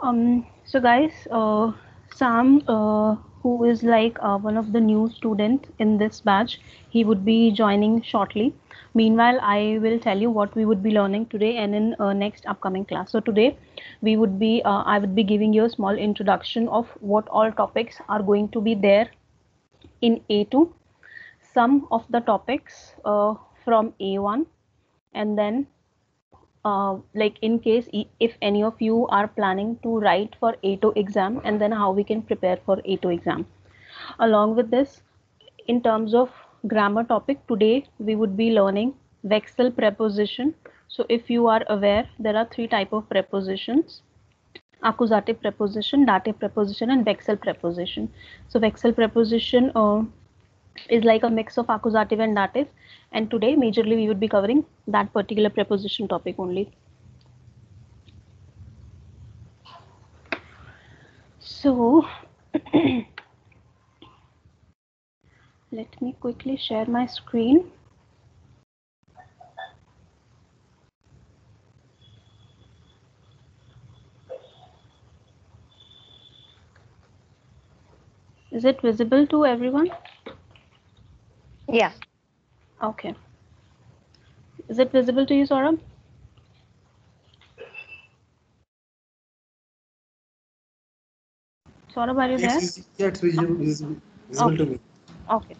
So guys, Sam, who is like one of the new students in this batch, he would be joining shortly. Meanwhile, I will tell you what we would be learning today and in next upcoming class. So today, I would be giving you a small introduction of what all topics are going to be there in A2. Some of the topics from A1, and then like in case if any of you are planning to write for A2 exam, and then how we can prepare for A2 exam. Along with this, in terms of grammar topic, today we would be learning vexel preposition. So if you are aware, there are three type of prepositions: accusative preposition, dative preposition, and vexel preposition. So vexel preposition is like a mix of accusative and dative, and today majorly we would be covering that particular preposition topic only. So let me quickly share my screen. Is it visible to everyone? Yeah. Okay. Is it visible to you, Saurabh? Saurabh, are you there? Yeah, it's visible to Okay. me. Okay.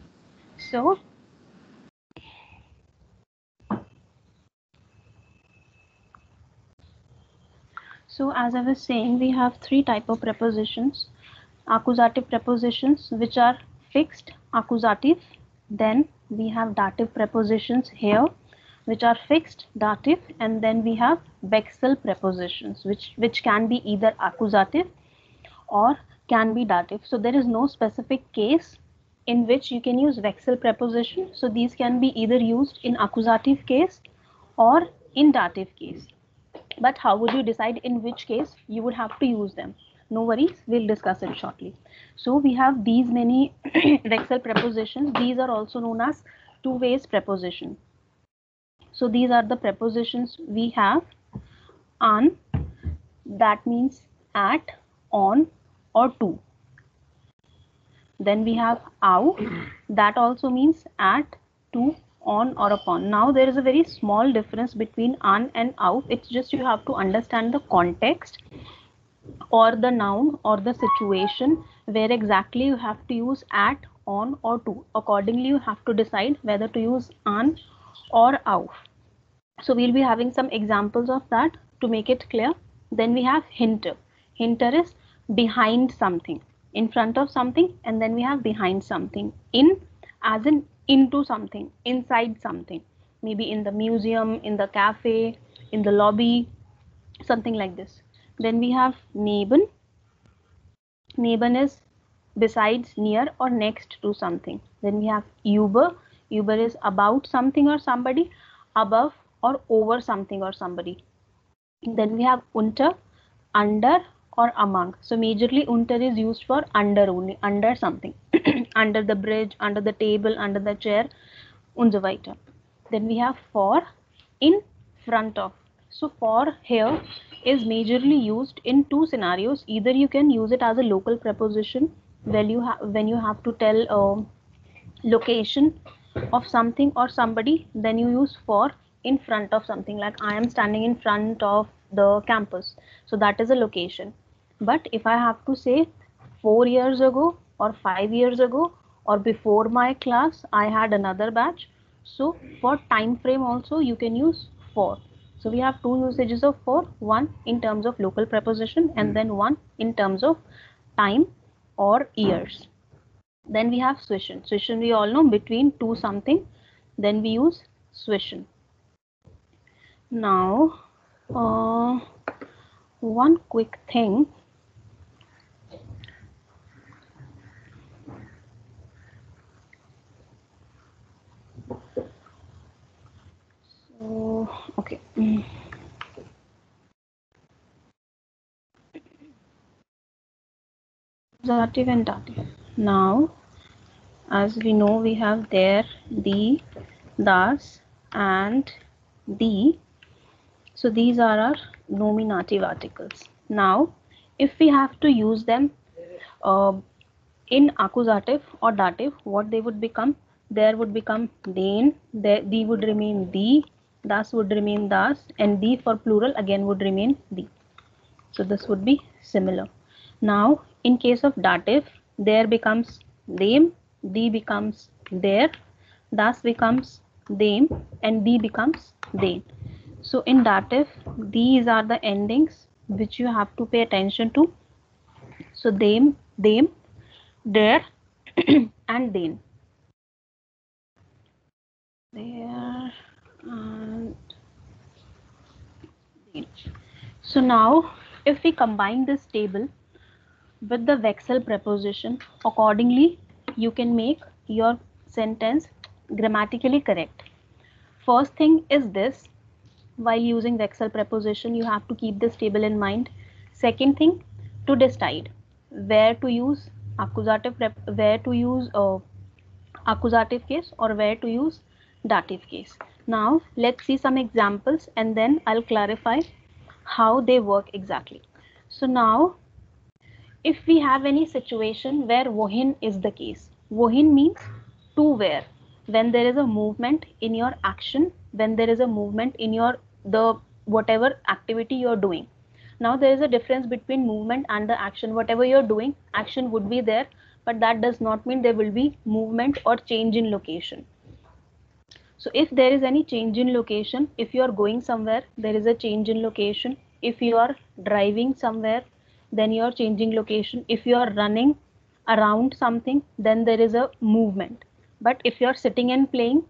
So as I was saying, we have three type of prepositions: accusative prepositions, which are fixed accusative. Then we have dative prepositions here, which are fixed dative, and then we have vexel prepositions, which can be either accusative or can be dative. So there is no specific case in which you can use vexel preposition. So these can be either used in accusative case or in dative case. But how would you decide in which case you would have to use them? No worries, we'll discuss it shortly. So we have these many vexel prepositions. These are also known as two ways preposition. So these are the prepositions we have: an, that means at, on, or to. Then we have au, that also means at, to, on, or upon. Now there is a very small difference between an and au. It's just you have to understand the context or the noun or the situation where exactly you have to use at, on, or to. Accordingly, you have to decide whether to use an or au. So we'll be having some examples of that to make it clear. Then we have hinter. Hinter is behind something, in front of something, and then we have behind something. In, as in into something, inside something, maybe in the museum, in the cafe, in the lobby, something like this. Then we have neben. Neben is besides, near, or next to something. Then we have über. Über is about something or somebody, above or over something or somebody. Then we have unter, under or among. So majorly unter is used for under only, under something, under the bridge, under the table, under the chair, und so weiter. Then we have for, in front of. So for here is majorly used in two scenarios. Either you can use it as a local preposition when you have to tell location of something or somebody, then you use for in front of something, like I am standing in front of the campus. So that is a location. But if I have to say 4 years ago or 5 years ago or before my class I had another batch, so for time frame also you can use for. So we have two usages of for, one in terms of local preposition and then one in terms of time or years. Then we have swishen. Swishen we all know, between two something. Then we use swishen. Now, one quick thing. So, okay. Accusative and dative. Now, as we know, we have there the, das, and the. So these are our nominative articles. Now, if we have to use them uh, in accusative or dative, what they would become? There would become den, the would remain the, das would remain das, and the for plural again would remain the. So this would be similar. Now in case of dative, there becomes them, the becomes there, das becomes them, and the becomes they. So in dative, these are the endings which you have to pay attention to. So them, there, and then. There and then. So now if we combine this table with the Vexel preposition, accordingly you can make your sentence grammatically correct. First thing is this, while using Vexel preposition you have to keep this table in mind. Second thing, to decide where to use accusative accusative case or where to use dative case. Now let's see some examples and then I'll clarify how they work exactly. So now if we have any situation where wohin is the case, wohin means to where, when there is a movement in your action, when there is a movement in your the whatever activity you're doing. Now there is a difference between movement and the action. Whatever you're doing, action would be there, but that does not mean there will be movement or change in location. So if there is any change in location, if you are going somewhere, there is a change in location. If you are driving somewhere, then you are changing location. If you are running around something, then there is a movement. But if you are sitting and playing,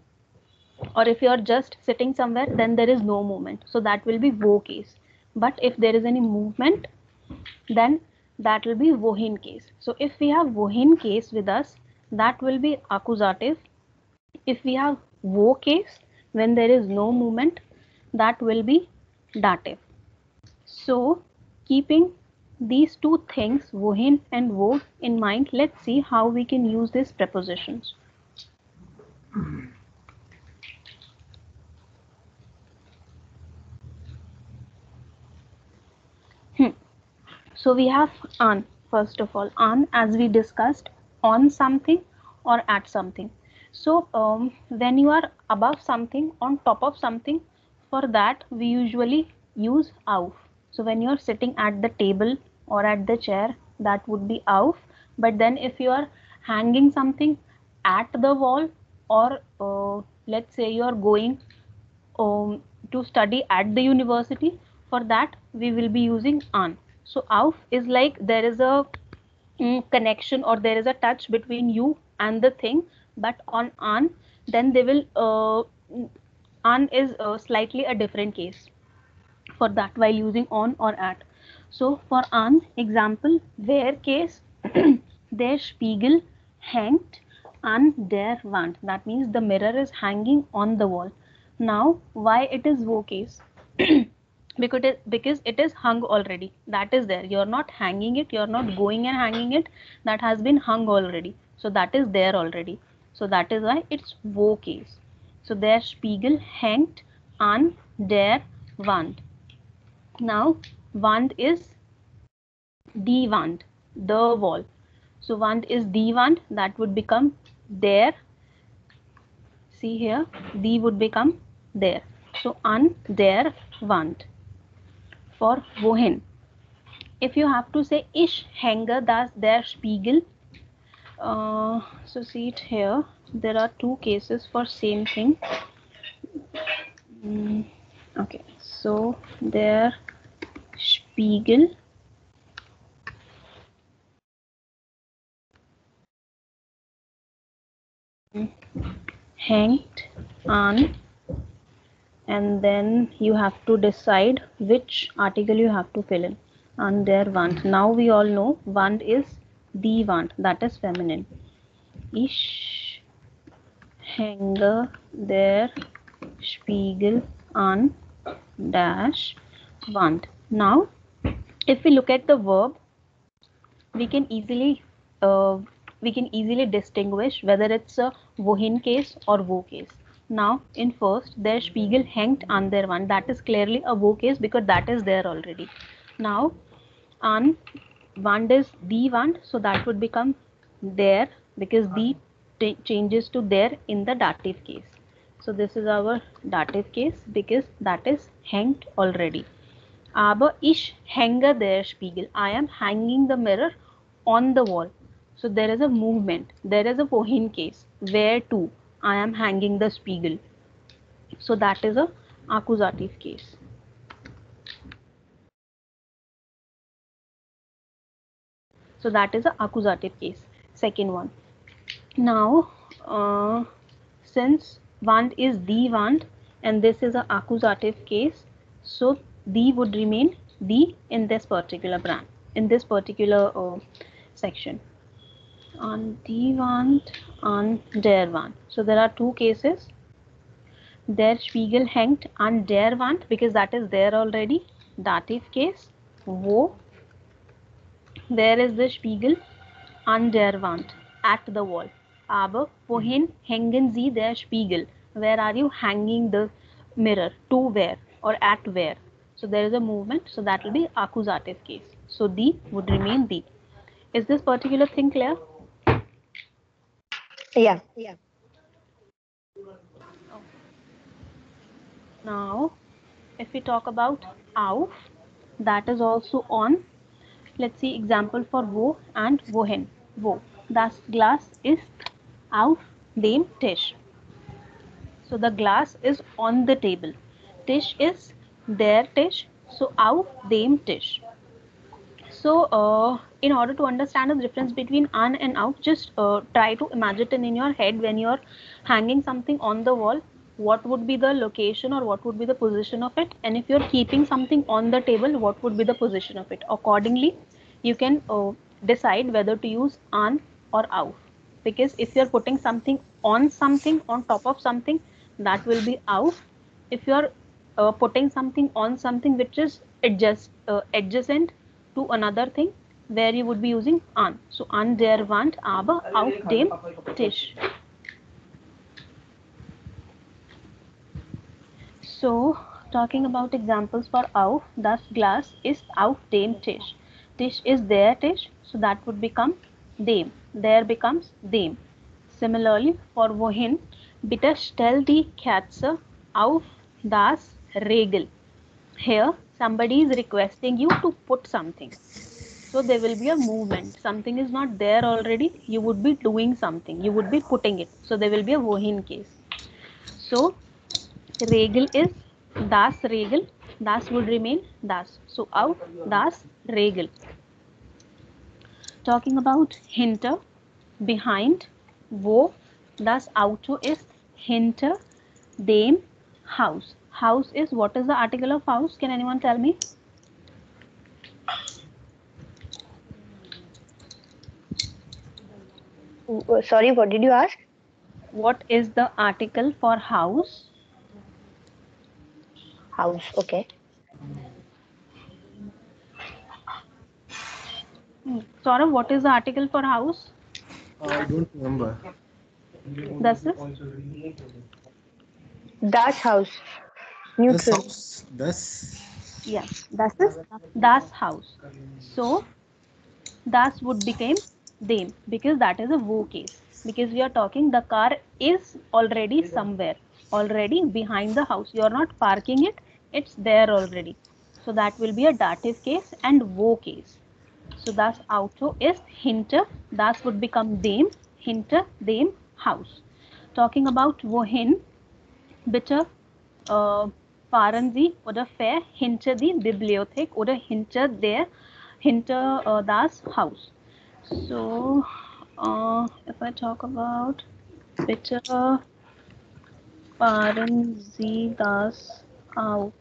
or if you are just sitting somewhere, then there is no movement. So that will be wo case. But if there is any movement, then that will be wohin case. So if we have wohin case with us, that will be accusative. If we have wo case, when there is no movement, that will be dative. So keeping these two things, wohin and wo, in mind, let's see how we can use these prepositions. So we have an, first of all, an, as we discussed, on something or at something. So when you are above something, on top of something, for that we usually use auf. So when you are sitting at the table or at the chair, that would be auf. But then if you are hanging something at the wall, or let's say you are going to study at the university, for that we will be using an. So auf is like there is a connection or there is a touch between you and the thing, but on an, then they will an is slightly a different case for that while using on or at. So for an example, where case, der Spiegel hängt an der Wand. That means the mirror is hanging on the wall. Now why it is wo case? Because it is hung already. That is there. You're not hanging it, you're not going and hanging it. That has been hung already. So that is there already. So that is why it's wo case. So der Spiegel hängt an der Wand. Now Wand is die Wand, the wall. So Wand is die Wand, that would become there. See here, die would become there. So an der Wand. For wohin, if you have to say ich hänge das der Spiegel, so see it here, there are two cases for same thing. Okay, so der Spiegel hängt an, and then you have to decide which article you have to fill in. An der Wand. Now we all know Wand is die Wand, that is feminine. Ich hänge der Spiegel an dash Wand. Now if we look at the verb, we can easily distinguish whether it's a wohin case or wo case. Now in first, der Spiegel hängt an der Wand, that is clearly a wo case because that is there already. Now an Wand is die Wand, so that would become der, because die changes to der in the dative case. So this is our dative case because that is hanged already. Aber ich hänge der Spiegel. I am hanging the mirror on the wall. So there is a movement. There is a wohin case. Where to? I am hanging the Spiegel. So that is a accusative case. So that is a accusative case. Second one. Now, since Wand is die Wand and this is a accusative case, so die would remain die in this particular brand, in this particular section. An die Wand, an der Wand. So there are two cases. Der Spiegel hängt an der Wand because that is there already. Dative case. Wo. There is the Spiegel an der Wand, at the wall. Aber wohin hängen Sie der Spiegel? Where are you hanging the mirror? To where or at where? So there is a movement, so that will be accusative case. So die would remain die. Is this particular thing clear? Yeah. Now, if we talk about auf, that is also on. Let's see example for wo and wohin. Wo. Das Glas ist auf dem Tisch. So the glass is on the table. Tisch is der Tisch. So auf dem Tisch. So in order to understand the difference between an and auf, just try to imagine it in your head when you're hanging something on the wall. What would be the location or what would be the position of it? And if you're keeping something on the table, what would be the position of it? Accordingly, you can decide whether to use an or auf. Because if you're putting something, on top of something, that will be auf. If you're putting something on something which is adjacent to another thing, where you would be using an. So an der Wand, aber auf dem Tisch. So talking about examples for auf, das Glas ist auf dem Tisch. Tisch is der Tisch, so that would become dem. There becomes dem. Similarly, for wohin, bitte stell die Katze auf das Regel. Here, somebody is requesting you to put something. So there will be a movement. Something is not there already. You would be doing something. You would be putting it. So there will be a wohin case. So Regel is das Regel. Das would remain das. So auf das Regel. Talking about hinter, behind. Wo. Das Auto ist hinter dem Haus. House is, what is the article of house? Can anyone tell me? Sorry, what did you ask? What is the article for house? House, okay. Saurav, what is the article for house? I don't remember. Das ist? Das House. Das Neutral. house. Das. Yeah, das ist das House. So das would become dem because that is a wo case. Because we are talking the car is already somewhere, already behind the house. You are not parking it, it's there already. So that will be a dative case and wo case. So das Auto ist hinter, das would become dem, hinter dem Haus. Talking about wohin, bitte fahren Sie oder fahr hinter die Bibliothek oder hinter das Haus. So if I talk about bitte fahren Sie das Auto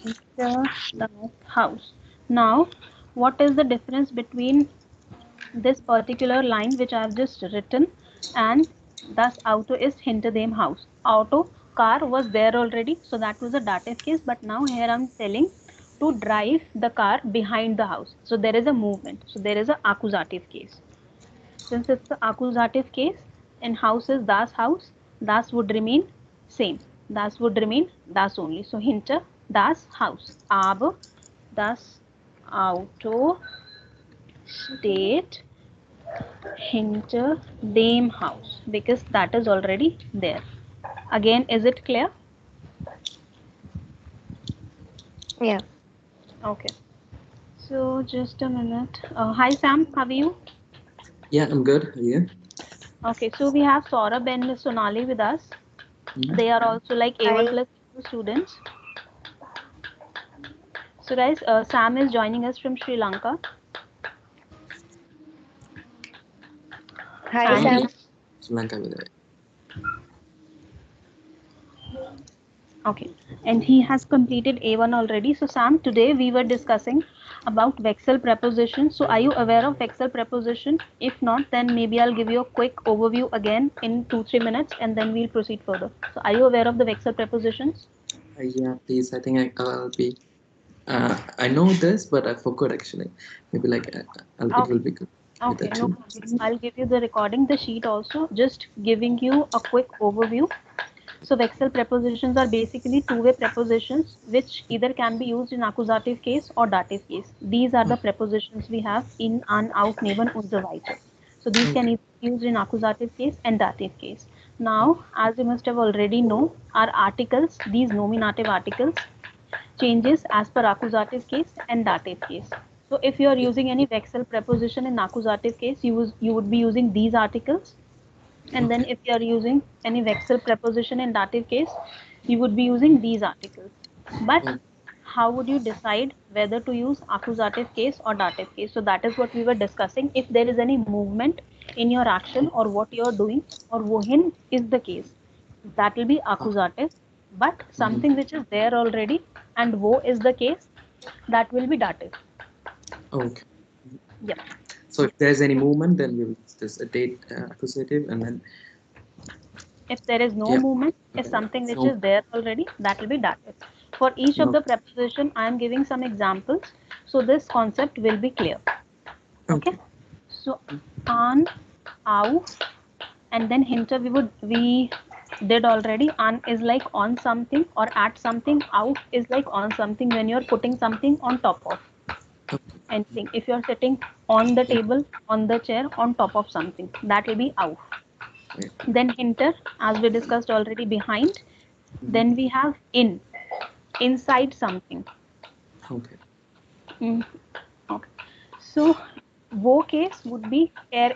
hinter das Haus. Now, what is the difference between this particular line which I have just written and das Auto ist hinter dem Haus? Auto, car was there already, so that was a dative case, but now here I'm telling to drive the car behind the house. So there is a movement. So there is a accusative case. Since it's the accusative case and house is das Haus, das would remain same. Das would remain das only. So hinter das Haus. Aber das Auto state hinter dem house, because that is already there. Again, is it clear? Yeah. Okay. So just a minute. Hi Sam, how are you? Yeah, I'm good. Are you? Okay, so we have Saurabh and Sonali with us. They are also like A1 Hi. plus students. So guys, Sam is joining us from Sri Lanka. Hi, And Sam. Sri Lanka with it. okay, and he has completed A1 already. So Sam, today we were discussing about vexel preposition. So are you aware of vexel preposition? If not, then maybe I'll give you a quick overview again in 2-3 minutes, and then we'll proceed further. So are you aware of the vexel prepositions? Yeah, please. I think I'll be. I know this, but I forgot actually. Maybe like it will be good with Okay, that no too. problem. I'll give you the recording, the sheet also, just giving you a quick overview. So vexel prepositions are basically two-way prepositions which either can be used in accusative case or dative case. These are the prepositions we have in an, out, neben und so weiter. So these can Okay. either be used in accusative case and dative case. Now, as you must have already know, our articles, these nominative articles, changes as per accusative case and dative case. So if you are using any vexel preposition in accusative case, you would be using these articles, and then if you are using any vexel preposition in dative case, you would be using these articles. But how would you decide whether to use accusative case or dative case? So that is what we were discussing. If there is any movement in your action or what you are doing, or wohin is the case, that will be accusative. But something which is there already and wo is the case, that will be dative. Okay. Yep. So if there's any movement, then we'll use this a date accusative, and then If there is no yeah. movement, if something which So is there already, that will be dative. For each of no. the preposition, I am giving some examples, so this concept will be clear. Okay. Okay. So an, auf, and then hinter we did already. An is like on something or at something. Auf is like on something when you're putting something on top of anything. If you're sitting on the table, on the chair, on top of something, that will be auf. Yeah. Then hinter, as we discussed already, behind. Then we have in, inside something. Okay. Mm. Okay. So, wo case would be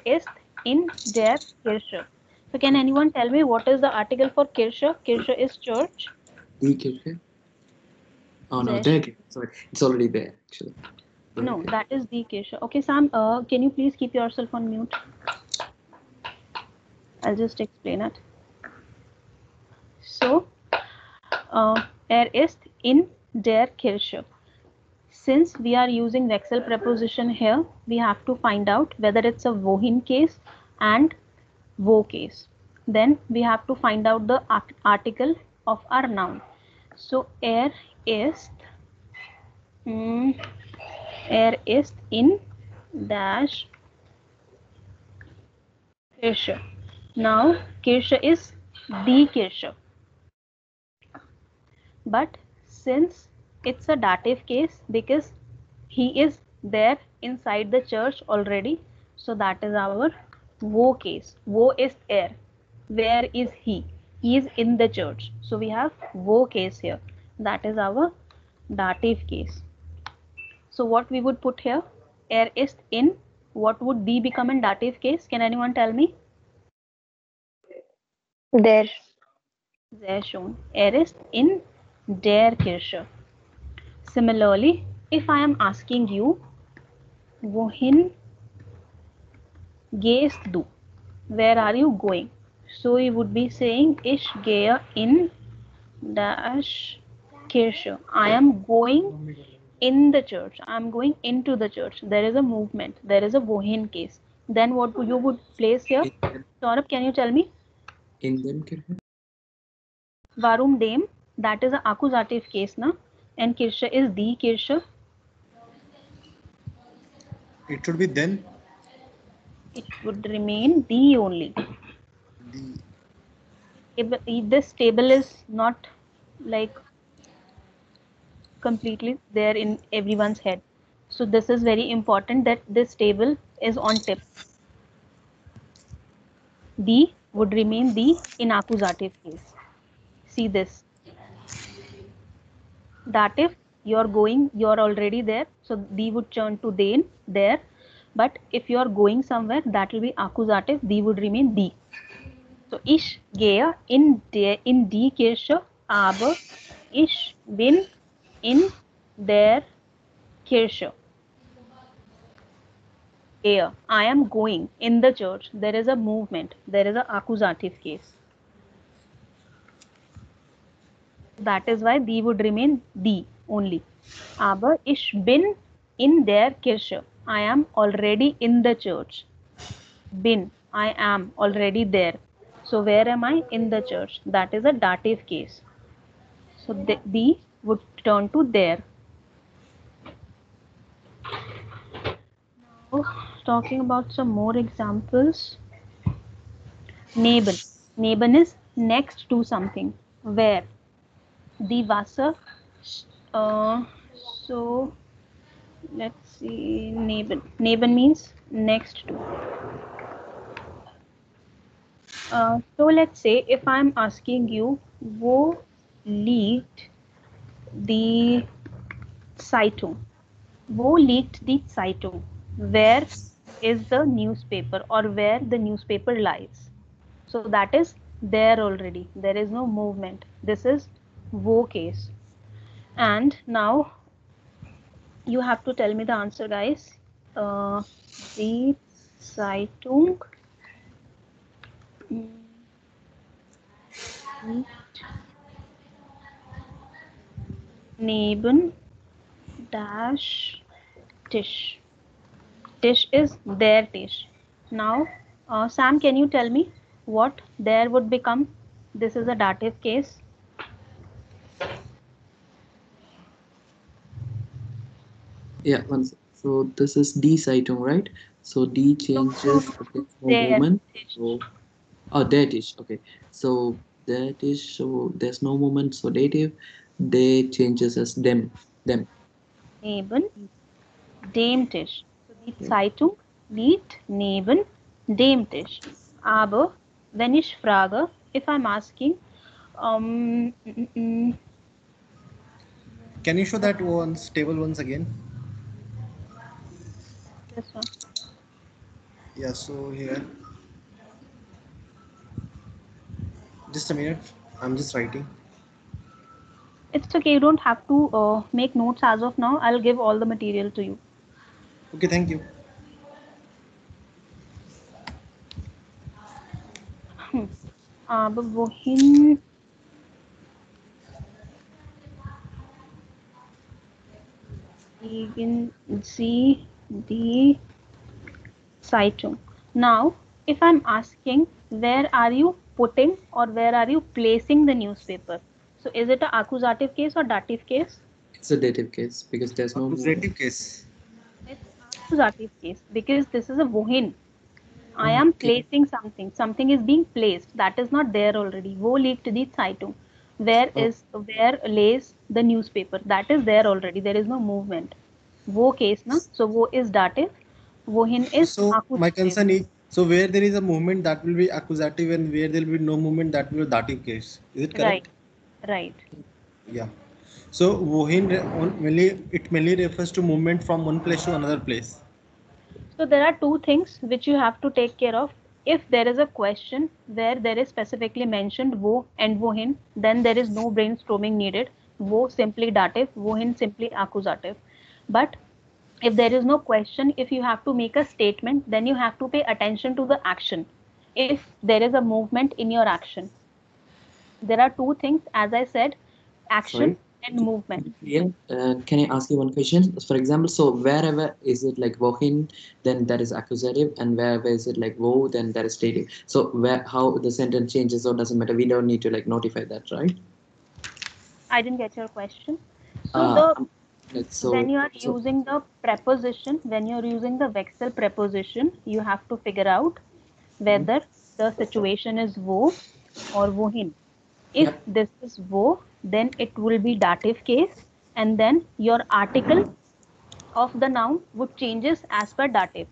ist in der Kirche. So, can anyone tell me what is the article for Kirche? Kirche is church. Die Kirche. Oh no, Sehr der schön. Kirche. Sorry, it's already there actually. No, Okay. that is the Kirche. Okay, Sam, can you please keep yourself on mute? I'll just explain it. So, ist in der Kirche. Since we are using vexel preposition here, we have to find out whether it's a wohin case and wo case. Then we have to find out the article of our noun. So ist in dash Kirche. Now Kirche is die Kirche. But since it's a dative case because he is there inside the church already, so that is our wo case. Wo is er. Where is he? He is in the church. So we have wo case here. That is our dative case. So what we would put here? Er ist in. What would die become in dative case? Can anyone tell me? There. Sehr schön. Er ist in der Kirche. Similarly, if I am asking you, wohin gehst du? Where are you going? So you would be saying, ich gehe in dash Kirche. I am going in the church. I am going into the church. There is a movement. There is a wohin case. Then what you would place here? Saurabh, can you tell me? In dem Kirche. Warum dem? That is an accusative case, na? And Kirche is die Kirche. It should be then. It would remain the only. This table is not like completely there in everyone's head. So this is very important that this table is on tip. The would remain the in accusative case. See this. Dative, you're going, you're already there. So the would turn to den, there. But if you're going somewhere, that will be accusative. The would remain the. So ich gehe in die Kirche, aber ich bin in der Kirche. Gehe, I am going in the church. There is a movement. There is an accusative case. That is why die would remain die only. Aber ich bin in der Kirche. I am already in the church. Bin, I am already there. So where am I? In the church. That is a dative case. So the would turn to there. Now talking about some more examples. Neben. Neben is next to something. Where? The Wasser. So let's see. Neben. Neben means next to. So let's say if I'm asking you, wo liegt die Zeitung? Wo liegt die Zeitung? Where is the newspaper or where the newspaper lies? So that is there already. There is no movement. This is wo case. And now you have to tell me the answer, guys. Die Zeitung neben dash Tisch. Tisch is their Tisch. Now, Sam, can you tell me what there would become? This is a dative case. Yeah, so this is die Zeitung, right? So D changes the There. movement. So, oh, that is okay. So that is, so there's no movement. So dative, they changes as them. Neben dem Tisch. So die Zeitung liegt neben dem Tisch. Aber wenn ich frage, if I'm asking, Can you show that table once again? this one. Yeah, so here. Just a minute. I'm just writing. It's okay, you don't have to make notes as of now. I'll give all the material to you. Okay, thank you. Aber wohin gehen Sie die Zeitung? Now, if I'm asking, where are you putting or where are you placing the newspaper? So is it an accusative case or dative case? It's a dative case because there's no movement. Accusative case. It's accusative case because this is a wohin. I am placing something. Something is being placed. That is not there already. Wo liegt die Zeitung? Where lays the newspaper? That is there already. There is no movement. Wo case na? So wo is dative. Wohin is So my accusative. concern is, so where there is a movement, that will be accusative, and where there will be no movement, that will be dative case. Is it correct? Right. Yeah. So wohin it mainly refers to movement from one place to another place. So there are two things which you have to take care of. If there is a question where there is specifically mentioned wo and wohin, then there is no brainstorming needed. Wo simply dative, wohin simply accusative. But if there is no question, if you have to make a statement, then you have to pay attention to the action. If there is a movement in your action, there are two things, as I said, action and movement. Yeah. Can I ask you one question? For example, so wherever is it like wohin, then that is accusative, and wherever is it like wo, then that is dative. So how the sentence changes, so doesn't matter. We don't need to like notify that, right? I didn't get your question. So when you are so using the preposition, when you're using the Wechsel preposition, you have to figure out whether the situation is wo or wohin. If this is wo, then it will be dative case, and then your article of the noun would changes as per dative.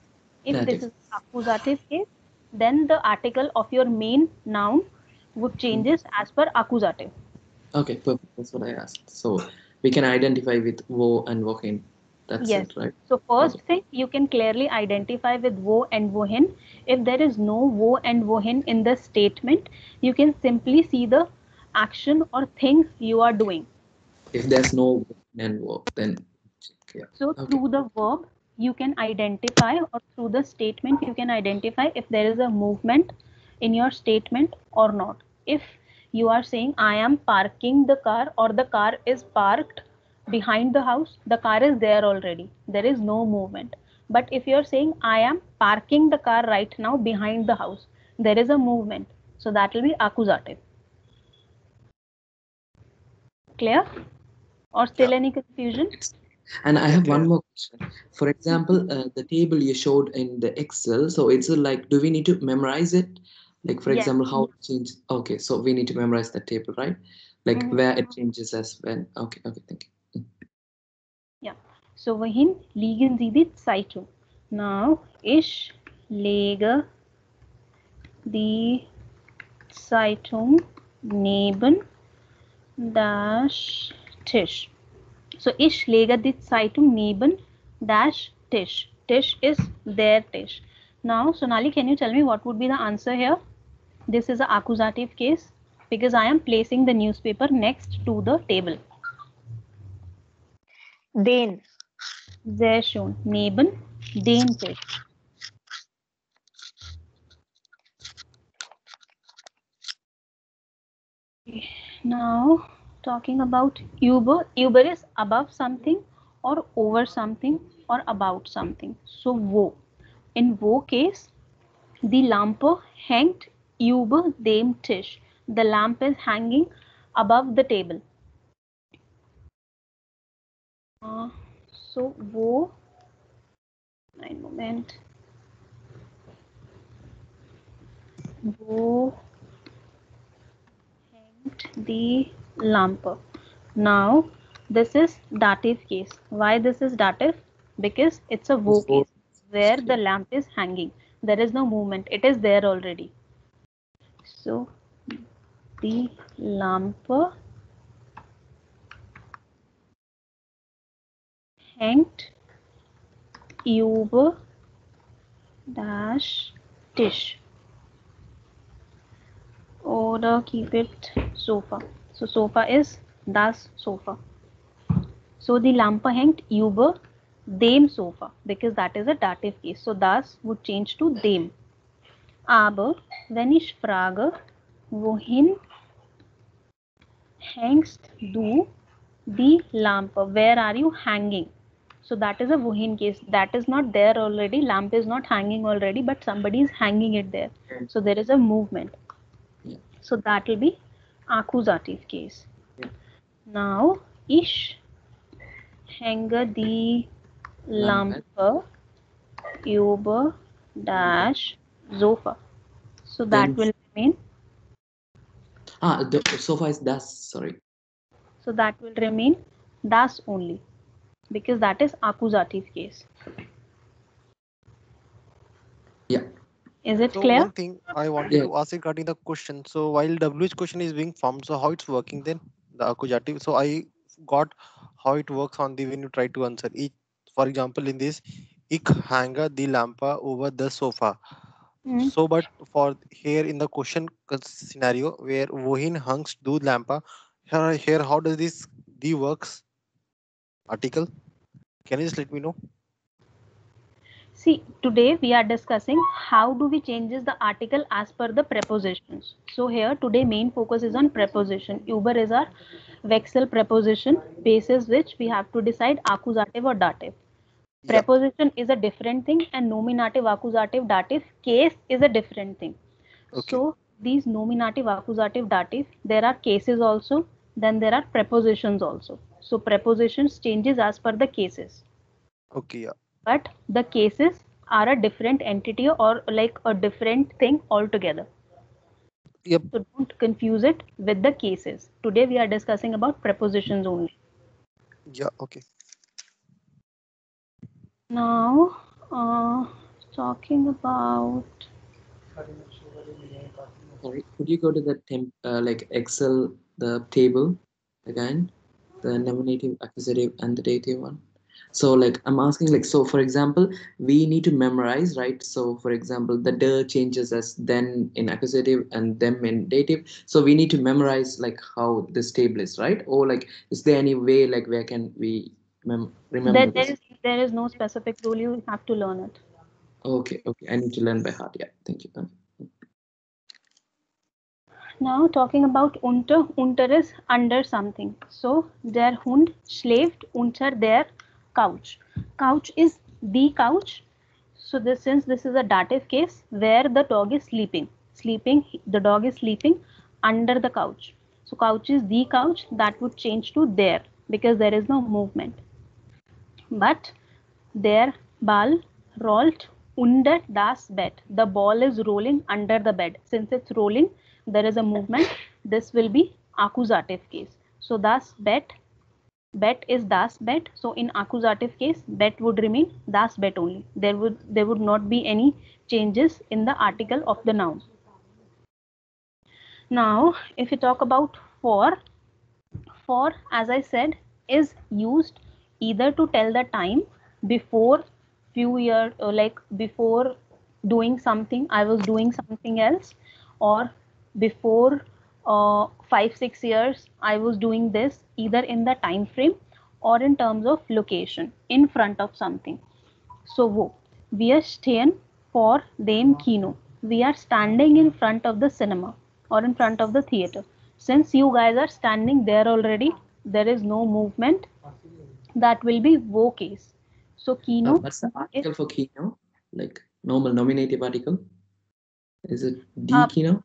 If this Dative. is accusative case, then the article of your main noun would changes as per accusative. Okay, perfect. That's what I asked. So we can identify with wo and wohin. That's Yes. it, right? So first Okay. thing, you can clearly identify with wo and wohin. If there is no wo and wohin in the statement, you can simply see the action or thing you are doing. If there's no wohin and wo, then yeah. So Okay. through the verb, you can identify, or through the statement, you can identify if there is a movement in your statement or not. If you are saying, I am parking the car, or the car is parked behind the house, the car is there already. There is no movement. But if you are saying, I am parking the car right now behind the house, there is a movement. So that will be accusative. Clear? Or still Yeah. any confusion? It's, and I Yeah, have clear. one more question. For example, the table you showed in the Excel. So it's like, do we need to memorize it? Like, for Yes. example, how it changes. Okay, so we need to memorize the table, right? Like Mhm. where it changes as when. Okay, okay, thank you. Ja, so wohin liegen Sie die Zeitung? Now, ich lege die Zeitung neben das Tisch. So, ich lege die Zeitung neben das Tisch. Tisch is their Tisch. Now, Sonali, can you tell me what would be the answer here? This is an accusative case because I am placing the newspaper next to the table. Den. Sehr schön. Neben den Tisch. Now, talking about Uber. Uber is above something or over something or about something. So, wo. In wo case, die Lampe hängt über dem Tisch. The lamp is hanging above the table. So, wo. Ein Moment. Wo hängt die Lampe? Now, this is dative case. Why this is dative? Because it's a wo case where the lamp is hanging. There is no movement. It is there already. So, die Lampe hängt über das Tisch. Oder keep it sofa. So, sofa is das Sofa. So, die Lampe hängt über dem Sofa because that is a dative case. So, das would change to dem. Aber wenn ich frage, wohin hängst du die Lampe? Where are you hanging? So that is a wohin case. That is not there already. Lamp is not hanging already, but somebody is hanging it there. So there is a movement. Yeah. So that will be accusative case. Yeah. Now, ich hänge die Lampe über das Sofa. So that Then will remain. the sofa is das. Sorry. So that will remain das only because that is accusative case. Yeah. Is it So clear? one thing I wanted to ask regarding the question. So while WH question is being formed, so how it's working then? The accusative. So I got how it works on the when you try to answer each. For example, in this, ik hanga the lampa over the sofa. Mm. So, but for here in the question scenario where wohin hangs do lampa, here how does this the works article? Can you just let me know? See, today we are discussing how do we changes the article as per the prepositions. So here today main focus is on preposition. Uber is our vexel preposition basis which we have to decide accusative or dative. Yeah. Preposition is a different thing and nominative, accusative, dative case is a different thing. Okay. So these nominative, accusative, dative, there are cases also, then there are prepositions also. So prepositions changes as per the cases. Okay. Yeah. But the cases are a different entity or like a different thing altogether. Yep. So don't confuse it with the cases. Today we are discussing about prepositions only. Yeah. Okay. Now, talking about. Sorry, could you go to the like Excel, the table again, the nominative, accusative, and the dative one? So like I'm asking like, so for example, we need to memorize, right? So for example, the de changes as then in accusative and them in dative. So we need to memorize like how this table is, right? Or like, is there any way like where can we remember There this? is no specific rule. You have to learn it. Okay, okay. I need to learn by heart. Yeah, thank you. Now talking about unter. Unter is under something. So der Hund schläft unter der Couch. Couch is the couch. So this, since this is a dative case where the dog is sleeping, the dog is sleeping under the couch. So couch is the couch, that would change to there because there is no movement. But der Ball rollt unter das Bett. The ball is rolling under the bed. Since it's rolling, there is a movement. This will be accusative case. So das Bett, bet is das Bett. So in accusative case, bet would remain das Bett only. There would not be any changes in the article of the noun. Now, if you talk about for, as I said, is used either to tell the time before few years, like before doing something, I was doing something else, or before 5-6 years I was doing this, either in the time frame or in terms of location in front of something. So wir stehen vor dem Kino. We are standing in front of the cinema or in front of the theater. Since you guys are standing there already, there is no movement. That will be wo case. So Kino What's the is article for kino? Like normal nominative article? Is it the kino?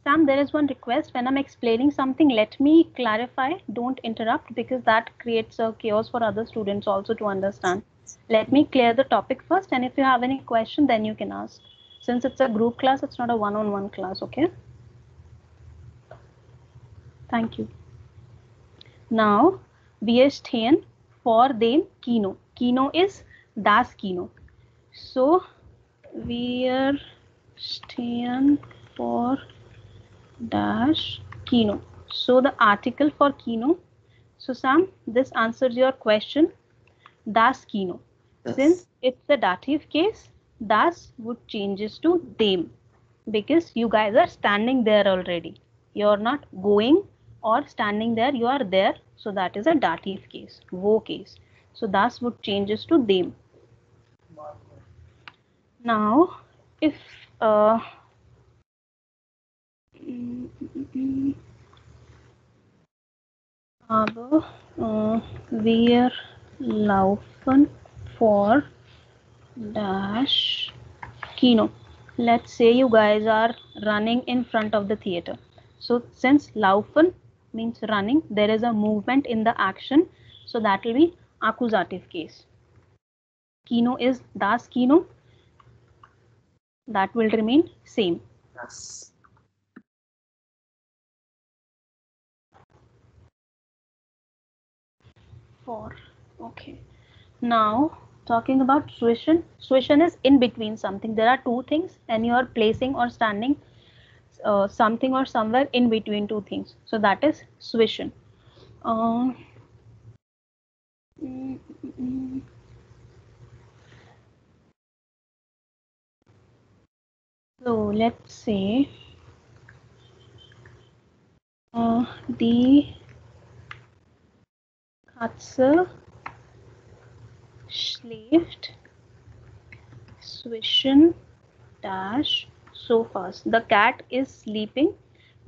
Sam, there is one request. When I'm explaining something, let me clarify. Don't interrupt because that creates a chaos for other students also to understand. Let me clear the topic first, and if you have any question, then you can ask. Since it's a group class, it's not a one-on-one class, okay? Thank you. Now, wir stehen vor dem Kino. Kino is das Kino. So, wir stehen vor dash Kino. So the article for Kino. So Sam, this answers your question. Das Kino. Yes. Since it's the dative case, das would changes to them because you guys are standing there already. You're not going or standing there, you are there. So that is a dative case, wo case. So das would changes to them. Now, if aber wir laufen vor dash Kino. Let's say you guys are running in front of the theater. So since laufen means running, there is a movement in the action. So that will be accusative case. Kino is das Kino. That will remain same. Yes. For okay. Now talking about swischen. Swischen is in between something. There are two things, and you are placing or standing something or somewhere in between two things. So that is swischen. So let's say die Katze schläft zwischen dash sofas. The cat is sleeping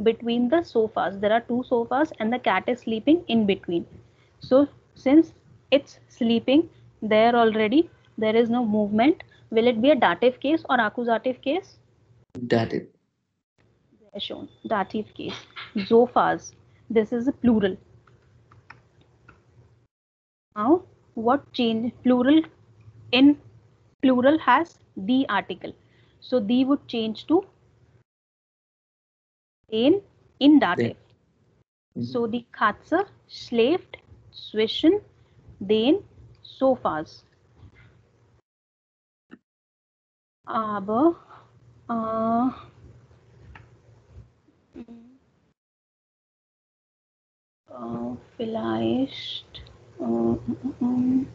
between the sofas. There are two sofas and the cat is sleeping in between. So since it's sleeping there already, there is no movement. Will it be a dative case or accusative case? Dative. There shown dative case. Sofas. This is a plural. Now what change? Plural in plural has the article. So the would change to in dative. So die Katze schläft zwischen den Sofas. aber vielleicht einen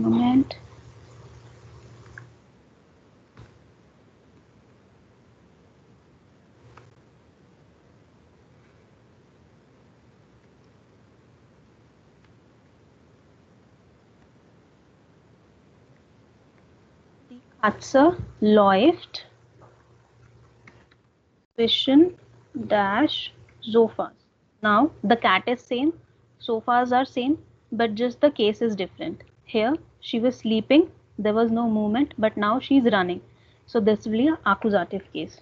Moment. Die Katze läuft zwischen dash sofas. Now the cat is same, sofas are same, but just the case is different. Here she was sleeping, there was no movement, but now she's running. So this will be an accusative case.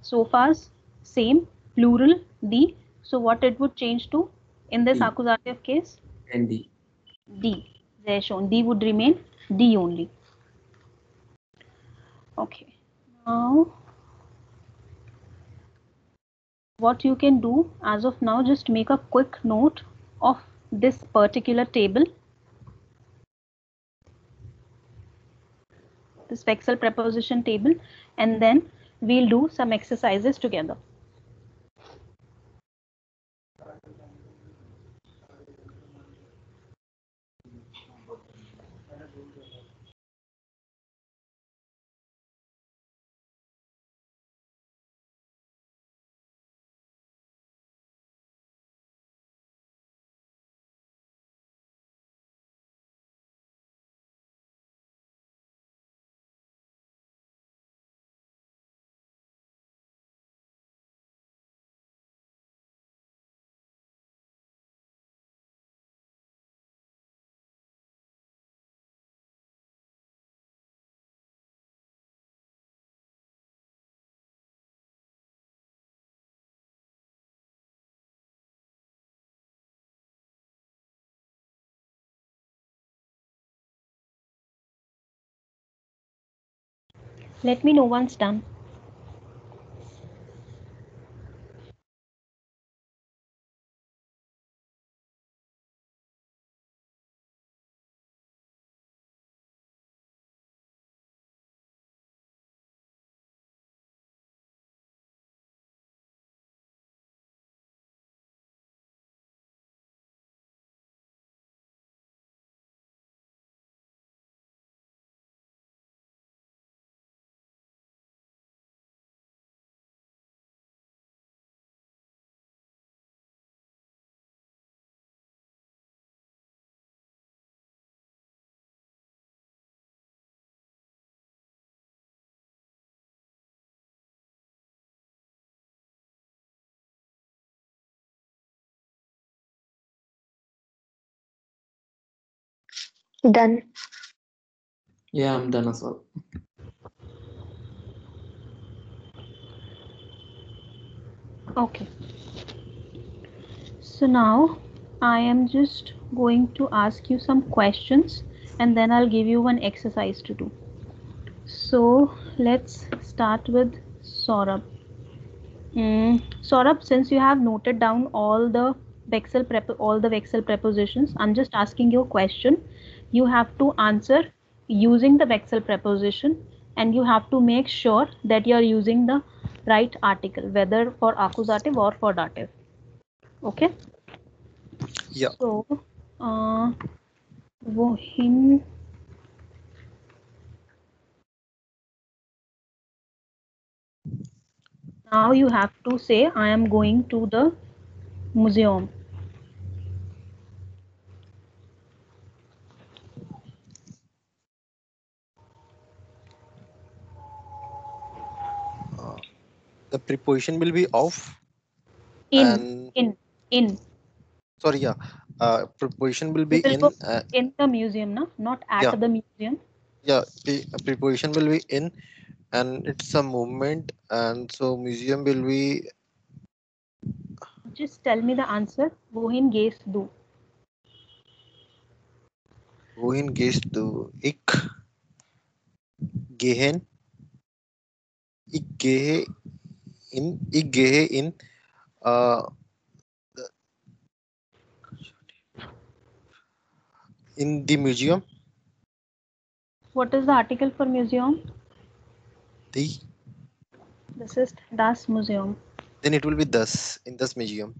Sofas same, plural the. So what it would change to in this D. accusative case? And D. D. There shown D would remain D only. Okay. Now what you can do as of now, just make a quick note of this particular table, this Wechsel preposition table, and then we'll do some exercises together. Let me know once done. Done. Yeah, I'm done as well. Okay. So now I am just going to ask you some questions and then I'll give you one exercise to do. So let's start with Saurabh. Saurabh, since you have noted down all the Wechsel prepositions, I'm just asking you a question. You have to answer using the Wechsel preposition, and you have to make sure that you are using the right article, whether for accusative or for dative. Okay. Yeah. So, Wohin. Now you have to say, I am going to the museum. The preposition will be of. In, And in. sorry, yeah. Preposition will be You will in. go in the museum, no? Not at Yeah. the museum. Yeah. The preposition will be in, and it's a movement, and so museum will be. Just tell me the answer. Wohin gehst du? Wohin gehst du? Gehen. Ich gehe Ich gehe uh, in the museum. What is the article for museum? The. This is das Museum. Then it will be das in das museum.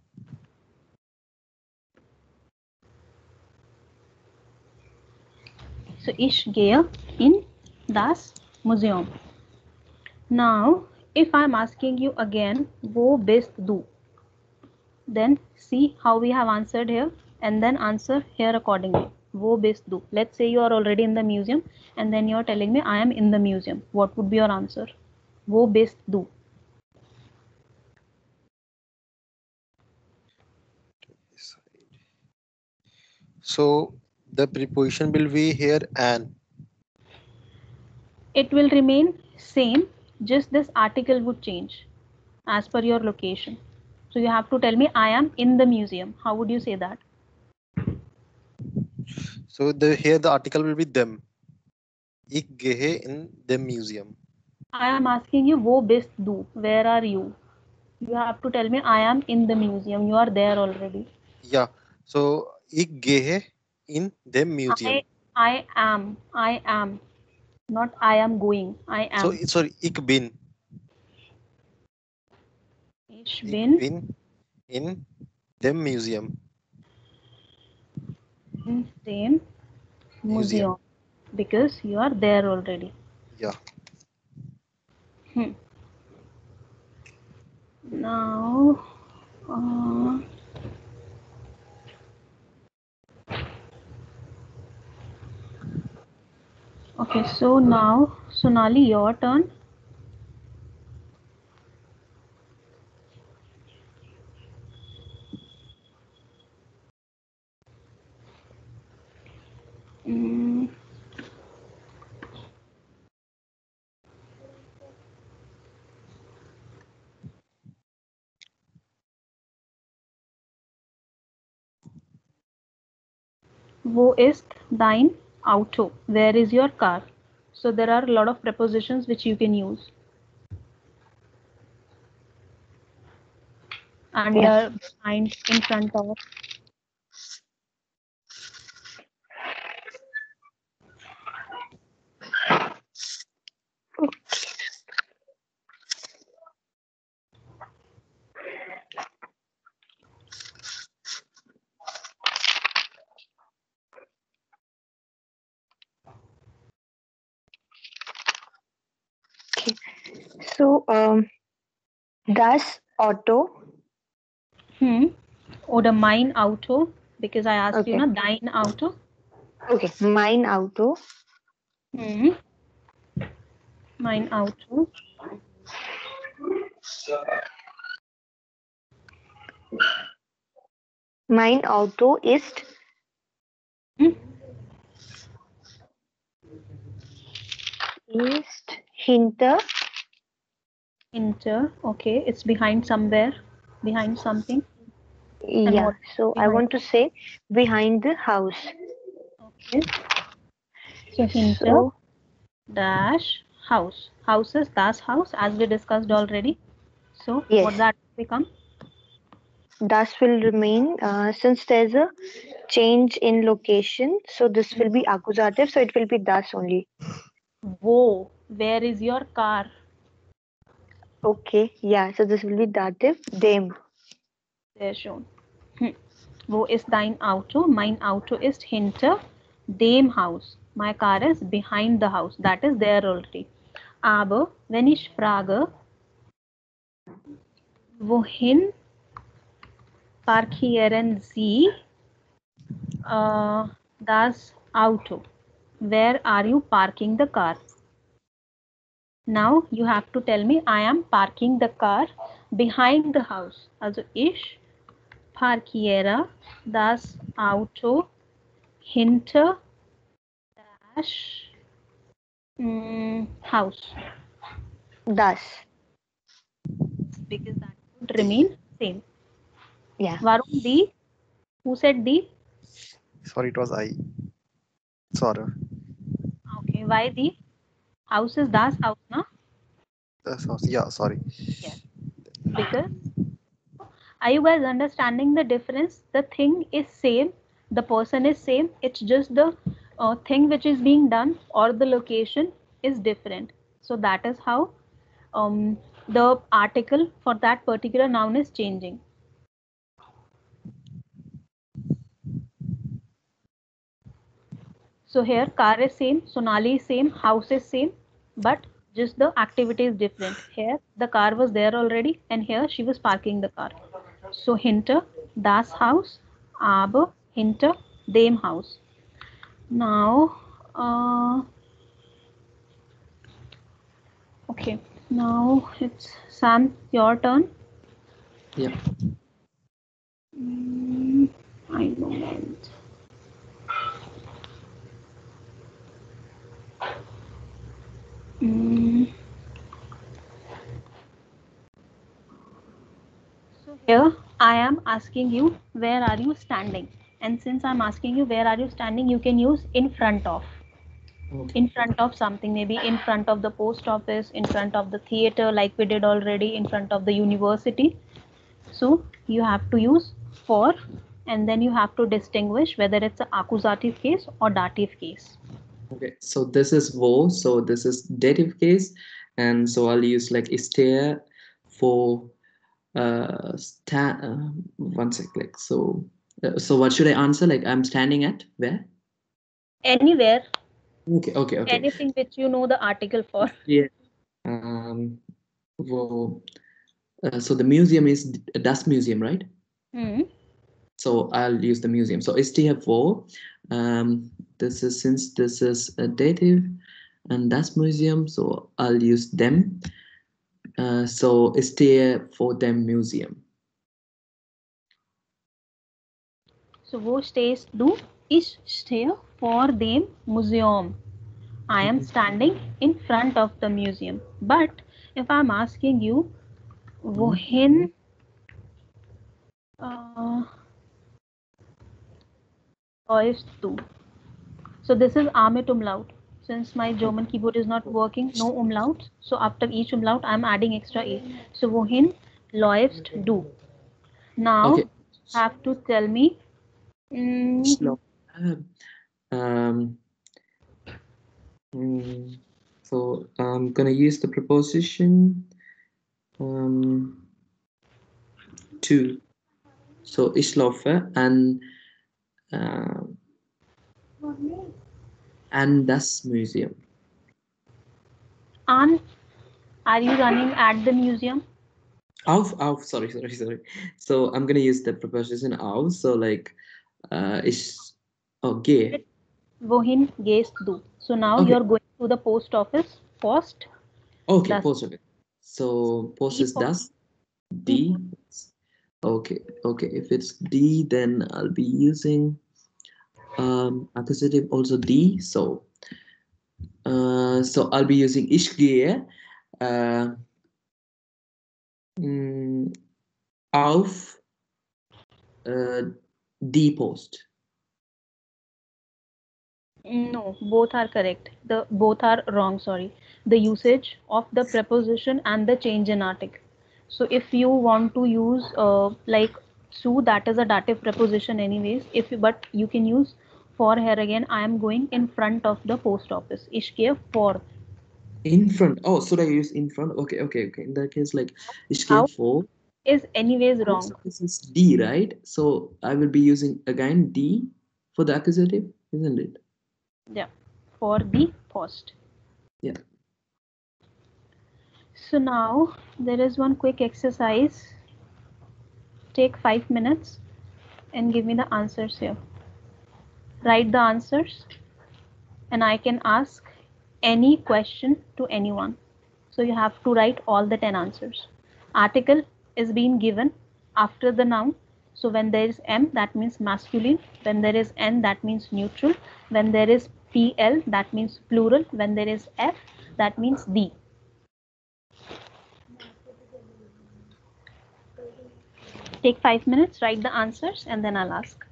So ich gehe in das Museum. Now, if I'm asking you again, wo bist du? Then see how we have answered here and then answer here accordingly. Wo bist du? Let's say you are already in the museum and then you are telling me I am in the museum. What would be your answer? Wo bist du? So the preposition will be here an. It will remain same, just this article would change as per your location. So you have to tell me I am in the museum. How would you say that? So here the article will be them. Ich gehe in dem museum. I am asking you wo bist du? Where are you? You have to tell me I am in the museum. You are there already. Yeah. So ich gehe in dem museum. I am. Not I am going. I am. So sorry, ich bin. Ich bin in dem museum. in same museum because you are there already. Yeah. Now, okay, so now Sonali, your turn. Wo ist dein Auto? Where is your car? So there are a lot of prepositions which you can use. Under, behind, in front of. Okay. So, das Auto. Oder mein Auto, because I asked you, Okay. na, dein Auto. Okay, mein Auto. Mein Auto. Mein Auto ist hinter. Okay, it's behind somewhere, behind something. Yeah, so I want to say behind the house. Okay. So hinter dash house. House is das house as we discussed already. So Yes. what that become? Das will remain since there's a change in location. So this will be accusative. So it will be das only. Wo, where is your car? Okay, yeah. So this will be dative. Dem. There shown. Wo ist dein Auto? Mein Auto ist hinter dem Haus. My car is behind the house. That is there already. Aber wenn ich frage, wohin parkieren Sie das Auto? Where are you parking the car? Now you have to tell me I am parking the car behind the house. Also ich parkiere das Auto hinter dash house. Das. Because that would remain same. Yeah. Varun, D? Who said D? Sorry, it was I. Sorry. Okay, why D? House is das house, na? Yeah, sorry. Yes. Because are you guys understanding the difference? The thing is same, the person is same, it's just the thing which is being done or the location is different. So that is how the article for that particular noun is changing. So here car is same, Sonali is same, house is same, but just the activity is different. Here the car was there already and here she was parking the car. So hinter das Haus, aber hinter dem Haus. Now, okay, now it's Sam, your turn. Yeah. I don't. Mm, so here I am asking you where are you standing, and since I'm asking you where are you standing, you can use in front of. Okay. In front of something, maybe in front of the post office, in front of the theater, like we did already, in front of the university. So you have to use for, and then you have to distinguish whether it's an accusative case or dative case. Okay, so this is wo, so this is dative case, and so I'll use like stare for one sec, like so what should I answer? Like I'm standing at where? Anywhere, Okay. anything which you know the article for. Yeah. Wo, so the museum is Das Museum, right? Hmm. So I'll use the museum. So STF4, this is, since this is a dative and that's museum, so I'll use them. So stay for them museum. So wo stehst du? Ich stehe vor dem Museum. I am standing in front of the museum. But if I'm asking you, wohin läufst du? So this is A mit umlaut. Since my German keyboard is not working, no umlaut. So after each umlaut, I'm adding extra A. So wohin läufst du? Now Okay. have to tell me. Slow. Um, so I'm gonna use the preposition to. So ich laufe uh, an das Museum. An, are you running at the museum? Auf, sorry. So I'm gonna use the preposition auf. So like, gehe. Wohin gehst du? So now Okay. you're going to the post office. Post. Okay, Das. post. Okay. So post Die is Post. das. D. Okay. If it's D, then I'll be using accusative also D. So I'll be using ich gehe auf die Post. No, both are correct. The both are wrong, sorry. The usage of the preposition and the change in article. So if you want to use like su, that is a dative preposition anyways. If you, but you can use for here again. I am going in front of the post office. Ich gehe for. In front. Oh, should I use in front? Okay. In that case, like ich gehe How vor. is anyways Post wrong. office is D, right? So I will be using again D for the accusative, isn't it? Yeah, for the post. Yeah. So now there is one quick exercise. Take 5 minutes and give me the answers here. Write the answers and I can ask any question to anyone. So you have to write all the 10 answers. Article is being given after the noun. So when there is M, that means masculine. When there is N, that means neutral. When there is PL, that means plural. When there is F, that means the. Take 5 minutes, write the answers, and then I'll ask.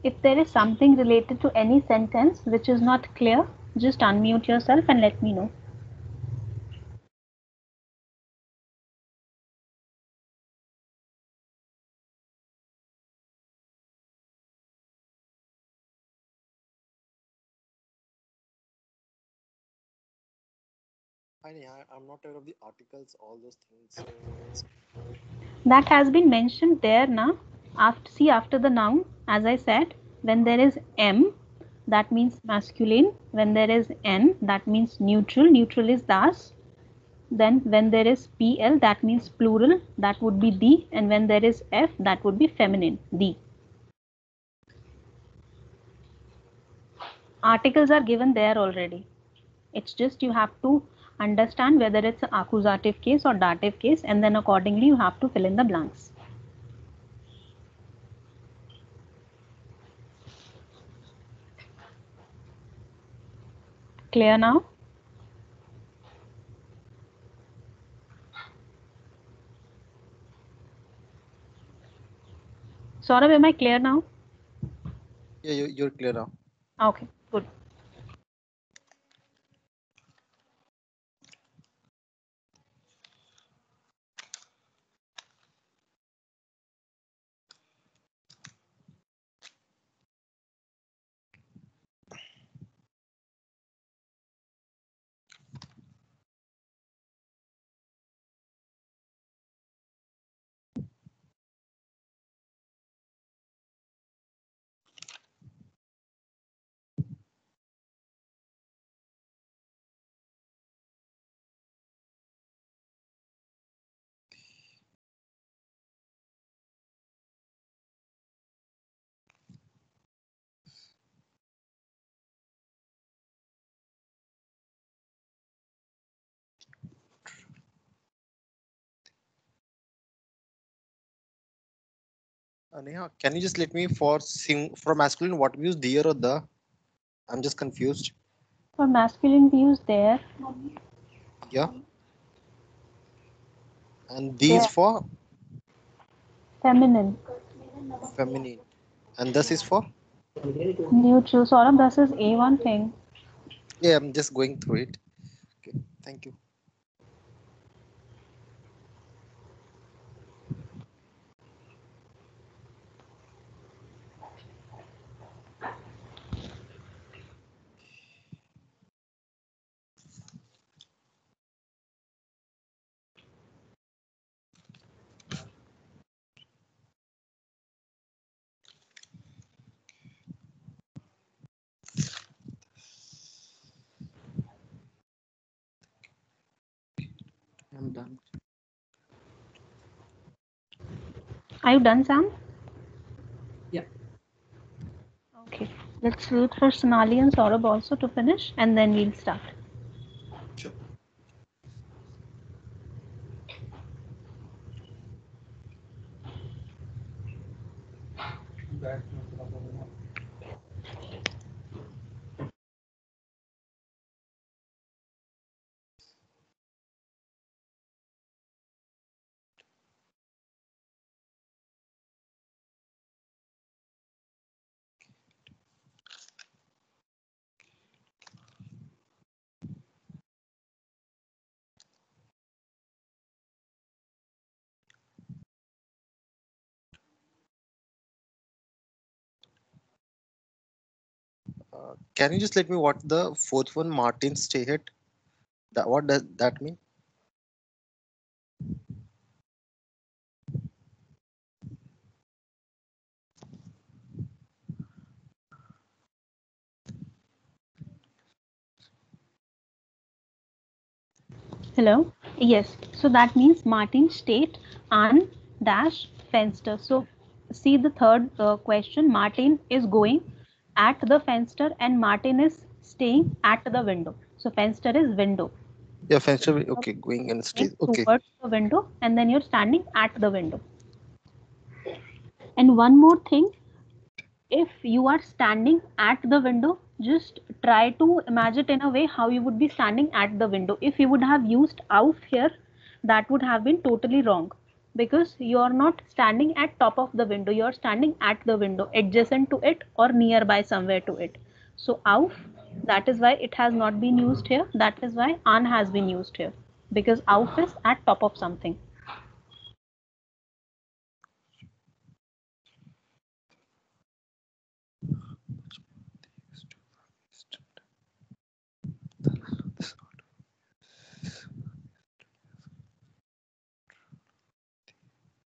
If there is something related to any sentence which is not clear, just unmute yourself and let me know. I'm not aware of the articles, all those things. So That has been mentioned there now. See, after the noun, as I said, when there is M, that means masculine. When there is N, that means neutral. Neutral is das. Then when there is PL, that means plural. That would be the. And when there is F, that would be feminine, the. Articles are given there already. It's just you have to understand whether it's an accusative case or dative case, and then accordingly you have to fill in the blanks. Clear now? Saurabh, am I clear now? yeah, you're clear now. Okay, good. Neha, can you just let me for masculine what we use dear or the? I'm just confused. For masculine we use there. Yeah. And these There. for Feminine. feminine. And this is for? Neutral. Saurabh, this is A1 thing. Yeah, I'm just going through it. Okay, thank you. I'm done. Are you done, Sam? Yeah. Okay. Let's wait for Sonali and Saurabh also to finish, and then we'll start. Sure. Can you just let me what the fourth one, Martin stay hit? That what does that mean? Hello? Yes. So that means Martin state an dash Fenster. So see the third question. Martin is going at the Fenster and Martin is staying at the window. So Fenster is window. Yeah, fencer. Okay, going and stay. Going Okay. towards the window and then you're standing at the window. And one more thing, if you are standing at the window, just try to imagine in a way how you would be standing at the window. If you would have used auf here, that would have been totally wrong. because you're not standing at top of the window, you're standing at the window, adjacent to it or nearby somewhere to it. So auf, that is why it has not been used here. That is why an has been used here, because auf is at top of something.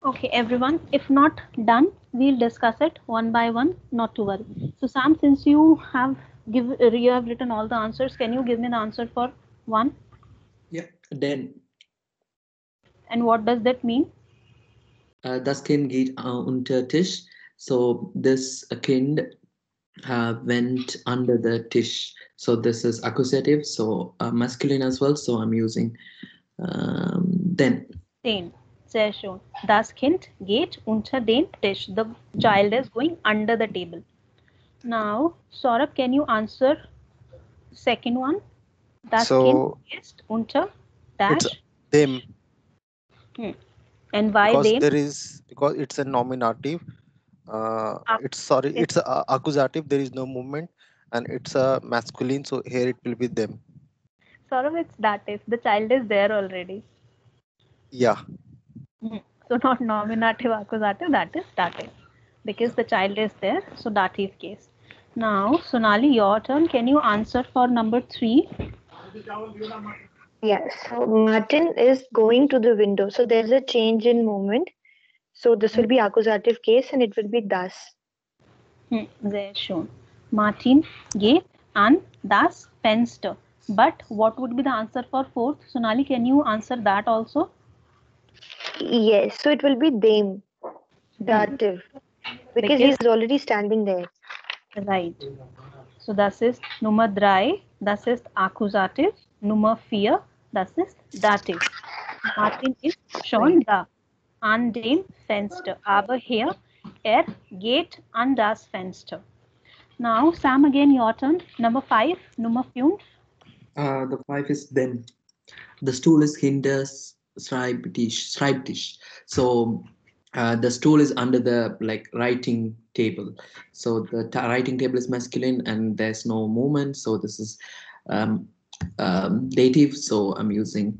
Okay, everyone, if not done, we'll discuss it one by one, not to worry. So Sam, since you have written all the answers, can you give me the answer for one? Yeah. Then And what does that mean? das Kind geht unter Tisch. So this kind went under the Tisch. So this is accusative, so masculine as well. So I'm using den. Den. Sehr schön. Das Kind geht unter den Tisch. The child is going under the table. Now, Saurabh, can you answer second one? Das So Kind ist unter dash. it's them. And why Because them? because it's a nominative. It's a accusative. There is no movement, and it's a masculine. So here it will be them. Saurabh, it's dative. The child is there already. Yeah. So not nominative accusative, that is dative. Because the child is there, so dative case. Now, Sonali, your turn. Can you answer for number 3? Yeah, so Martin is going to the window. So there's a change in movement. So this will be accusative case and it will be das. Sehr schön. Martin geht an das Fenster. But what would be the answer for 4th? Sonali, can you answer that also? Yes, so it will be them, dative, because he's already standing there. Right. So das ist Nummer 3. Das ist Akkusativ. Nummer 4. Das ist Dativ. Martin ist schon da. An dem Fenster. Aber hier, geht an das Fenster. Now, Sam, again your turn. Number 5. Nummer 5. The 5 is then. The stool is hinter Schreibtisch. So the stool is under the writing table. So the writing table is masculine and there's no movement. So this is dative. So I'm using.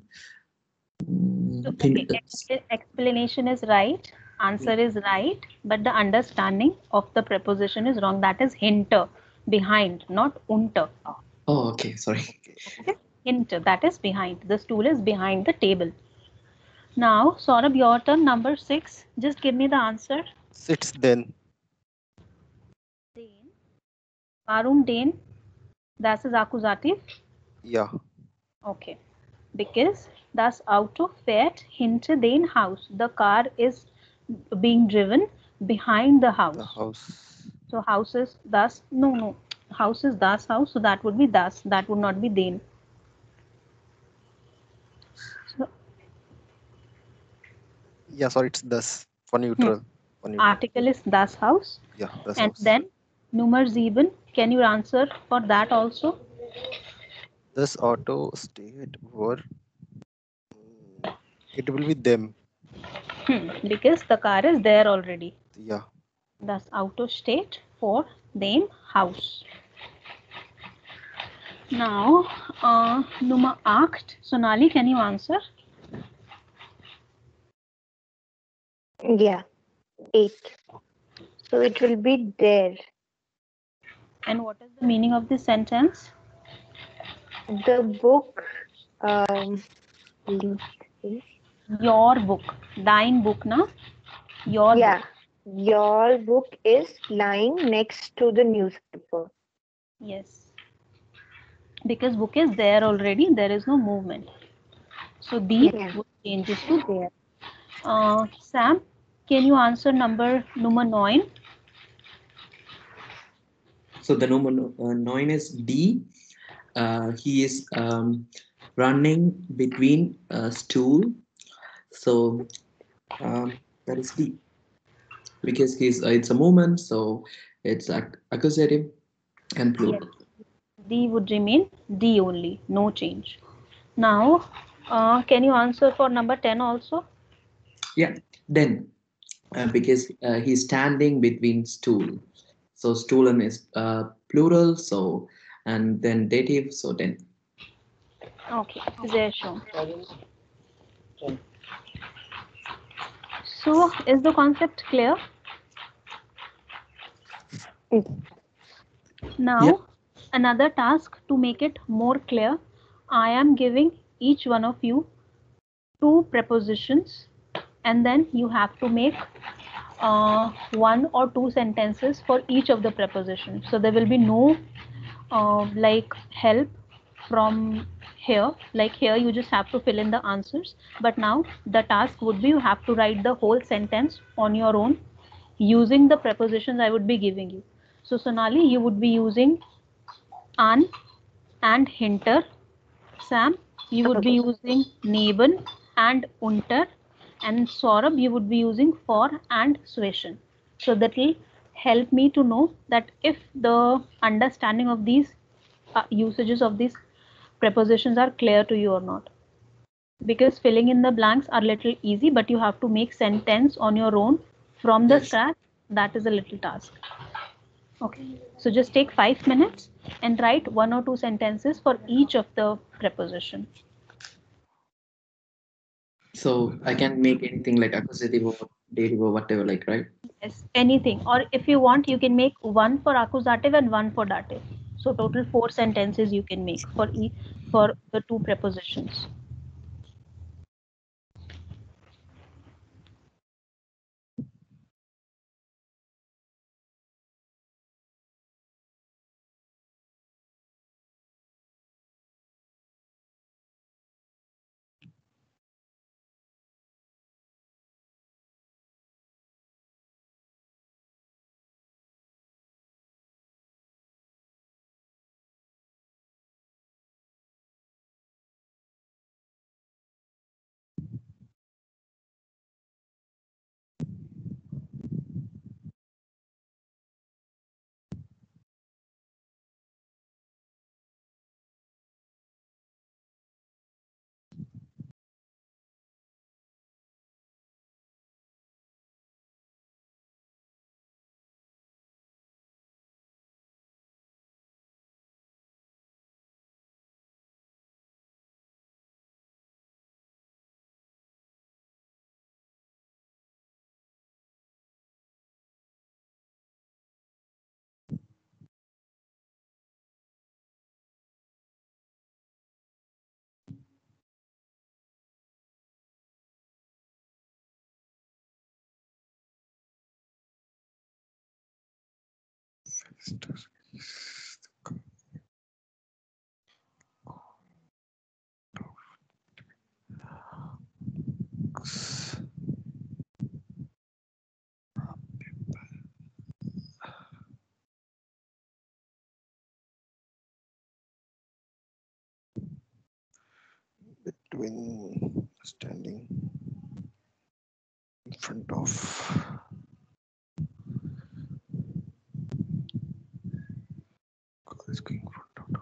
Explanation is right. Answer is right. But the understanding of the preposition is wrong. That is hinter, behind, not unter. Oh, okay. Sorry. Okay. Hinter, that is behind. The stool is behind the table. Now, Saurabh, your turn, number 6. Just give me the answer. Sits then. Den. Warum den? Das is accusative. Yeah. Okay. Because das Auto fährt hinter den Haus. The car is being driven behind the house. The house. So house is das. No. House is das house. So that would be das. That would not be den. So, yeah, sorry, it's das for neutral. Article is das house. Yeah, das and house. Then Nummer 7. Can you answer for that also? This auto state were. It will be them. Because the car is there already. Yeah. Das Auto steht vor dem Haus. Now, Nummer 8. Sonali, can you answer? Yeah, 8. So it will be there. And what is the meaning of this sentence? The book, Your book. Dein book, na? Your book. Your book is lying next to the newspaper. Yes. Because book is there already, there is no movement. So the would changes to there. Sam, can you answer number 9? So the number 9 is D. He is running between a stool. So that is D. Because it's a movement, so it's accusative and plural. Yes. D would remain D only, no change. Now, can you answer for number 10 also? Yeah. Then because he's standing between stool. So stolen is plural. So and then dative. So then. Okay, there shown. So is the concept clear? Mm. Yeah. Now, another task to make it more clear, I am giving each one of you two prepositions, and then you have to make one or two sentences for each of the prepositions. So there will be no like help from here. Like here you just have to fill in the answers, but now the task would be you have to write the whole sentence on your own using the prepositions I would be giving you. So Sonali, you would be using an and hinter. Sam, you would be Okay. using neben and unter, and Saurabh, you would be using for and swation. So that will help me to know that if the understanding of these usages of these prepositions are clear to you or not. Because filling in the blanks are little easy, but you have to make sentence on your own from the Yes. scratch. That is a little task. Okay, so just take 5 minutes and write one or two sentences for each of the preposition. So I can make anything like accusative or dative or whatever, like, right? Yes, anything. Or if you want, you can make one for accusative and one for dative. So total four sentences you can make for for the two prepositions. Between standing in front of is going front of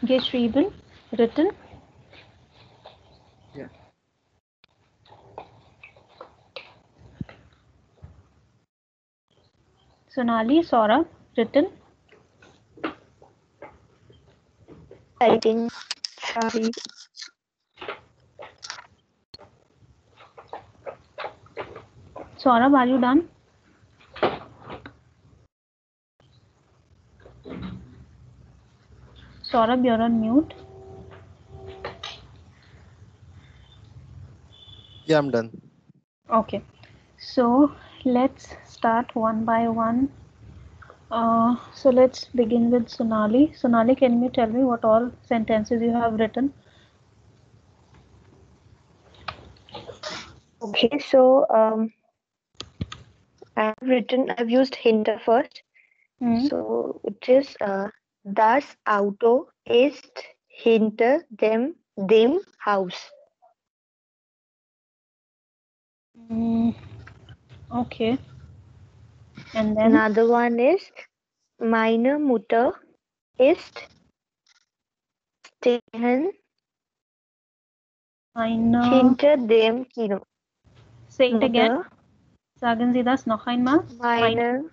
Geschrieben, written. Yeah. Sonali, Saurabh, written. Writing. Sorry. Saurabh, are you done? Saurabh, you're on mute. Yeah, I'm done. Okay, so let's start one by one. So let's begin with Sonali. Sonali, can you tell me what all sentences you have written? Okay, so I've used hinter first. So it is das Auto ist hinter dem Haus. Okay. And then Another one is meine Mutter ist stehen eine. hinter dem Kino. Say it again. Mutter, Sagen Sie das noch einmal. meine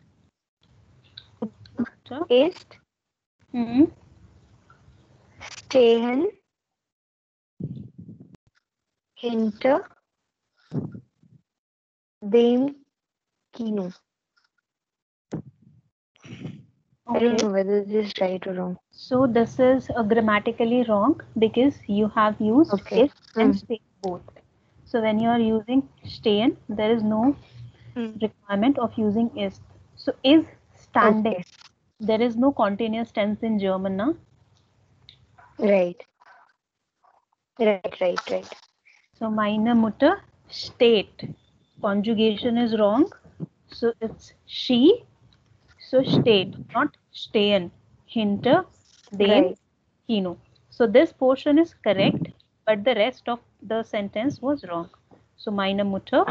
Mutter ist Mhm. stehen hinter dem Kino. I don't Okay. know whether this is right or wrong. So this is grammatically wrong because you have used Okay. is and stay both. So when you are using stehen, there is no requirement of using is. So is standing. Okay. There is no continuous tense in German, na? Right. Right. So meine Mutter steht. Conjugation is wrong. So it's she. So steht, not stehen. Hinter dem Right. Kino. So this portion is correct, but the rest of the sentence was wrong. So meine Mutter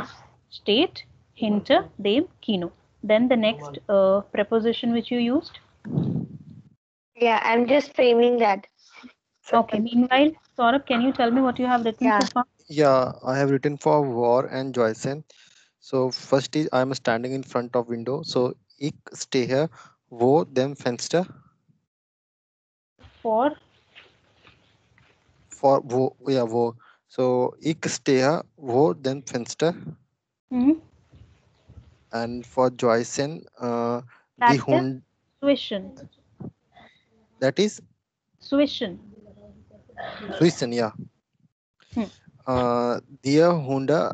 steht hinter dem Kino. Then the next preposition which you used. Yeah, I'm just framing that. Okay. Meanwhile, Saurabh, can you tell me what you have written Yeah. so far? Yeah, I have written for war and Joysen. So first is I'm standing in front of window. So ik stehe wo dem Fenster. For For wo, yeah, wo. So ik stehe wo dem Fenster. And for Joysen, the that is Hund, Swishen. that is Swishen. Swischen, yeah. Hmm. Der Hunde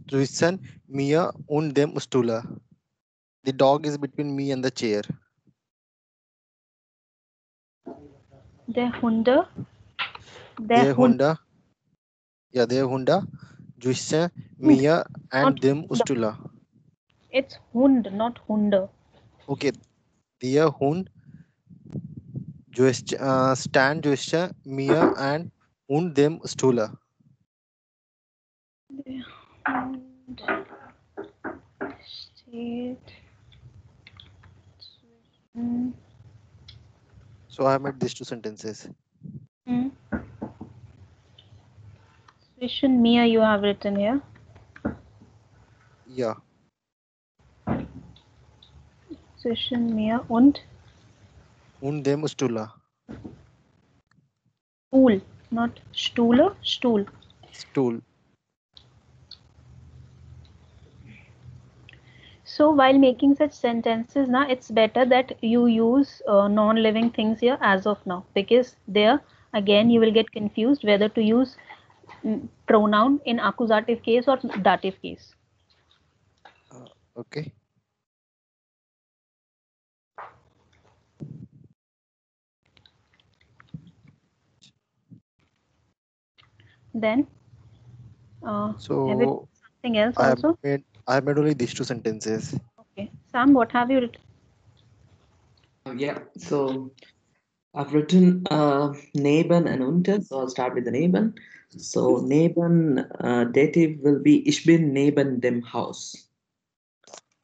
zwischen mir und dem Stuhl. The dog is between me and the chair. Der Hunde. Der Hunde, yeah, der Hunde zwischen mir and Not dem Hunde. Stuhl. It's Hund, not Hunde. Okay, der Hund stand zwischen mir und dem Stuhl. Der Hund steht zwischen. So I have made these two sentences. Zwischen mir you have written here. Yeah. Zwischen mir und dem Stuhl. Stuhl, not Stuhle, Stuhl. Stool. So while making such sentences now, it's better that you use non-living things here as of now, because there again you will get confused whether to use pronoun in accusative case or dative case. Okay. Then So something else I also. have made only these two sentences. Okay, Sam, what have you written? Yeah, so I've written Neben and Unter, so I'll start with the Neben. So Neben dative will be Ich bin neben dem Haus.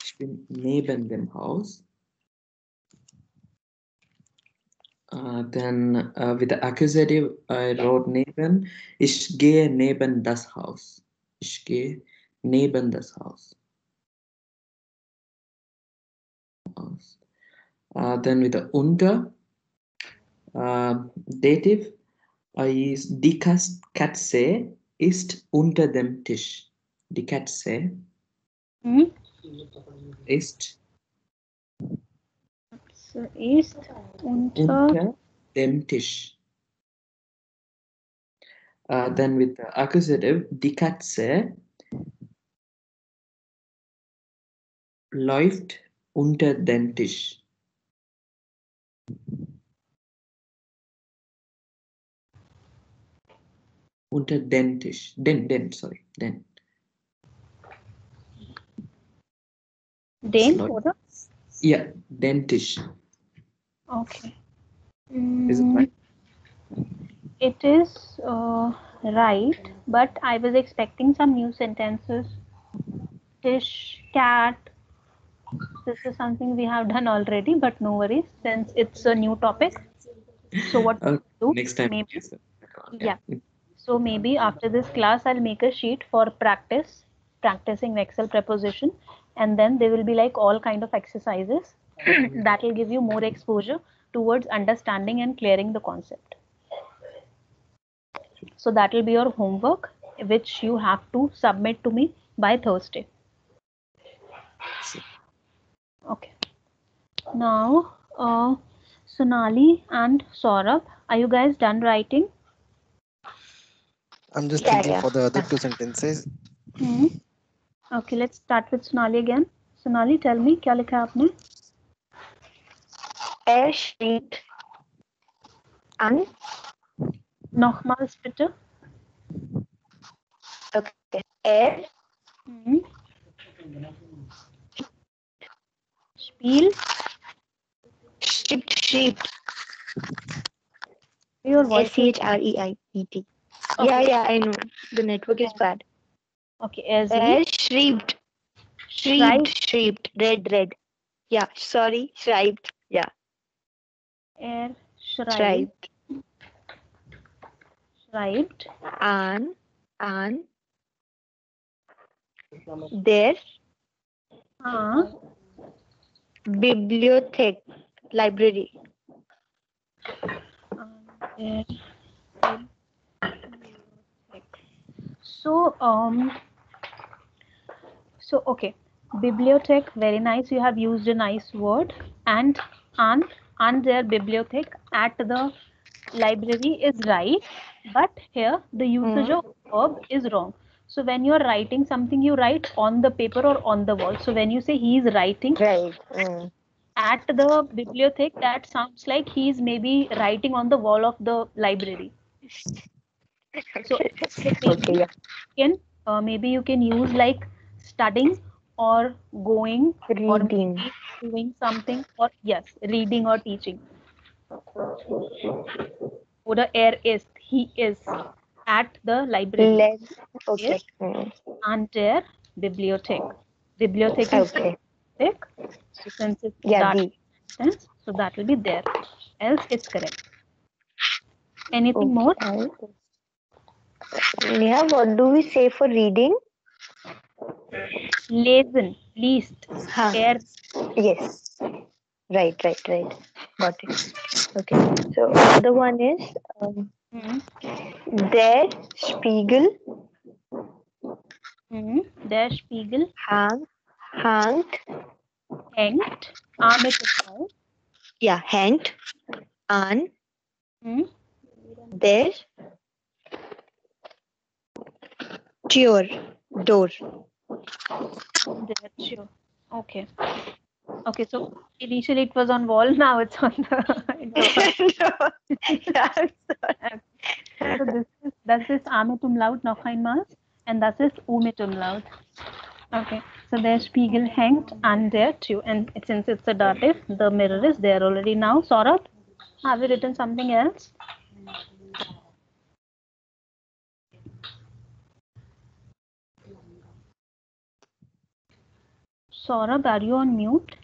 Ich bin neben dem Haus. Then with the accusative, I wrote neben. Ich gehe neben das Haus. Ich gehe neben das Haus. Then with the unter, dative, I use die Katze ist unter dem Tisch. Die Katze Hmm? ist So ist unter. unter dem Tisch. Then with the accusative, die Katze läuft unter den Tisch. Unter den Tisch. Sorry. Den. Den, Läuft. oder? Yeah, den Tisch. Okay. Is it right? It is right, but I was expecting some new sentences. Dish, cat. This is something we have done already, but no worries since it's a new topic. So what do? Next time. Maybe. Yeah. So maybe after this class, I'll make a sheet for practicing Excel preposition, and then there will be like all kind of exercises that will give you more exposure towards understanding and clearing the concept. So that will be your homework, which you have to submit to me by Thursday. Okay. Now, Sonali and Saurabh, are you guys done writing? I'm just Yeah, thinking yeah. for the other two sentences. Okay, let's start with Sonali again. Sonali, tell me, क्या लिखा है आपने? Er schrieb an. Nochmals bitte. Okay. Er Spiel. schrieb. Your voice is SCHREIT. okay. Yeah, I know. The network is bad. Okay, er Er schrieb. schrieb. Red. Yeah, sorry. Schreibt. Yeah. Er schreibt. Schreibt. An der Bibliothek. Library. So okay, bibliothek, very nice. You have used a nice word. And their bibliothek at the library is right, but here the usage of verb is wrong. So when you are writing something, you write on the paper or on the wall. So when you say he is writing at the bibliothek, that sounds like he is maybe writing on the wall of the library. So Okay, yeah. maybe you can use like studying or going or Reading. maybe doing something, or yes, reading or teaching. Oder he is at the library. Okay. Yes, an der Bibliothek. Bibliothek is Okay. bibliothek. So since it's Yeah, that the. sentence, so that will be there. Else it's correct. Anything more? Yeah, what do we say for reading? Lesen, least. Er, Yes. Right. Got it. Okay. So another one is der Spiegel der Spiegel hangt. hängt. A mit V. Yeah, hängt an der Tür. Door. Der Tür. Okay. Okay, so initially it was on wall, now it's on the door. So das ist A mit Umlaut noch einmal, and das ist U mit Umlaut. Okay, so der Spiegel hängt an der Tür, and since it's a dative, the mirror is there already now. Saurabh, have you written something else? Saurabh, are you on mute?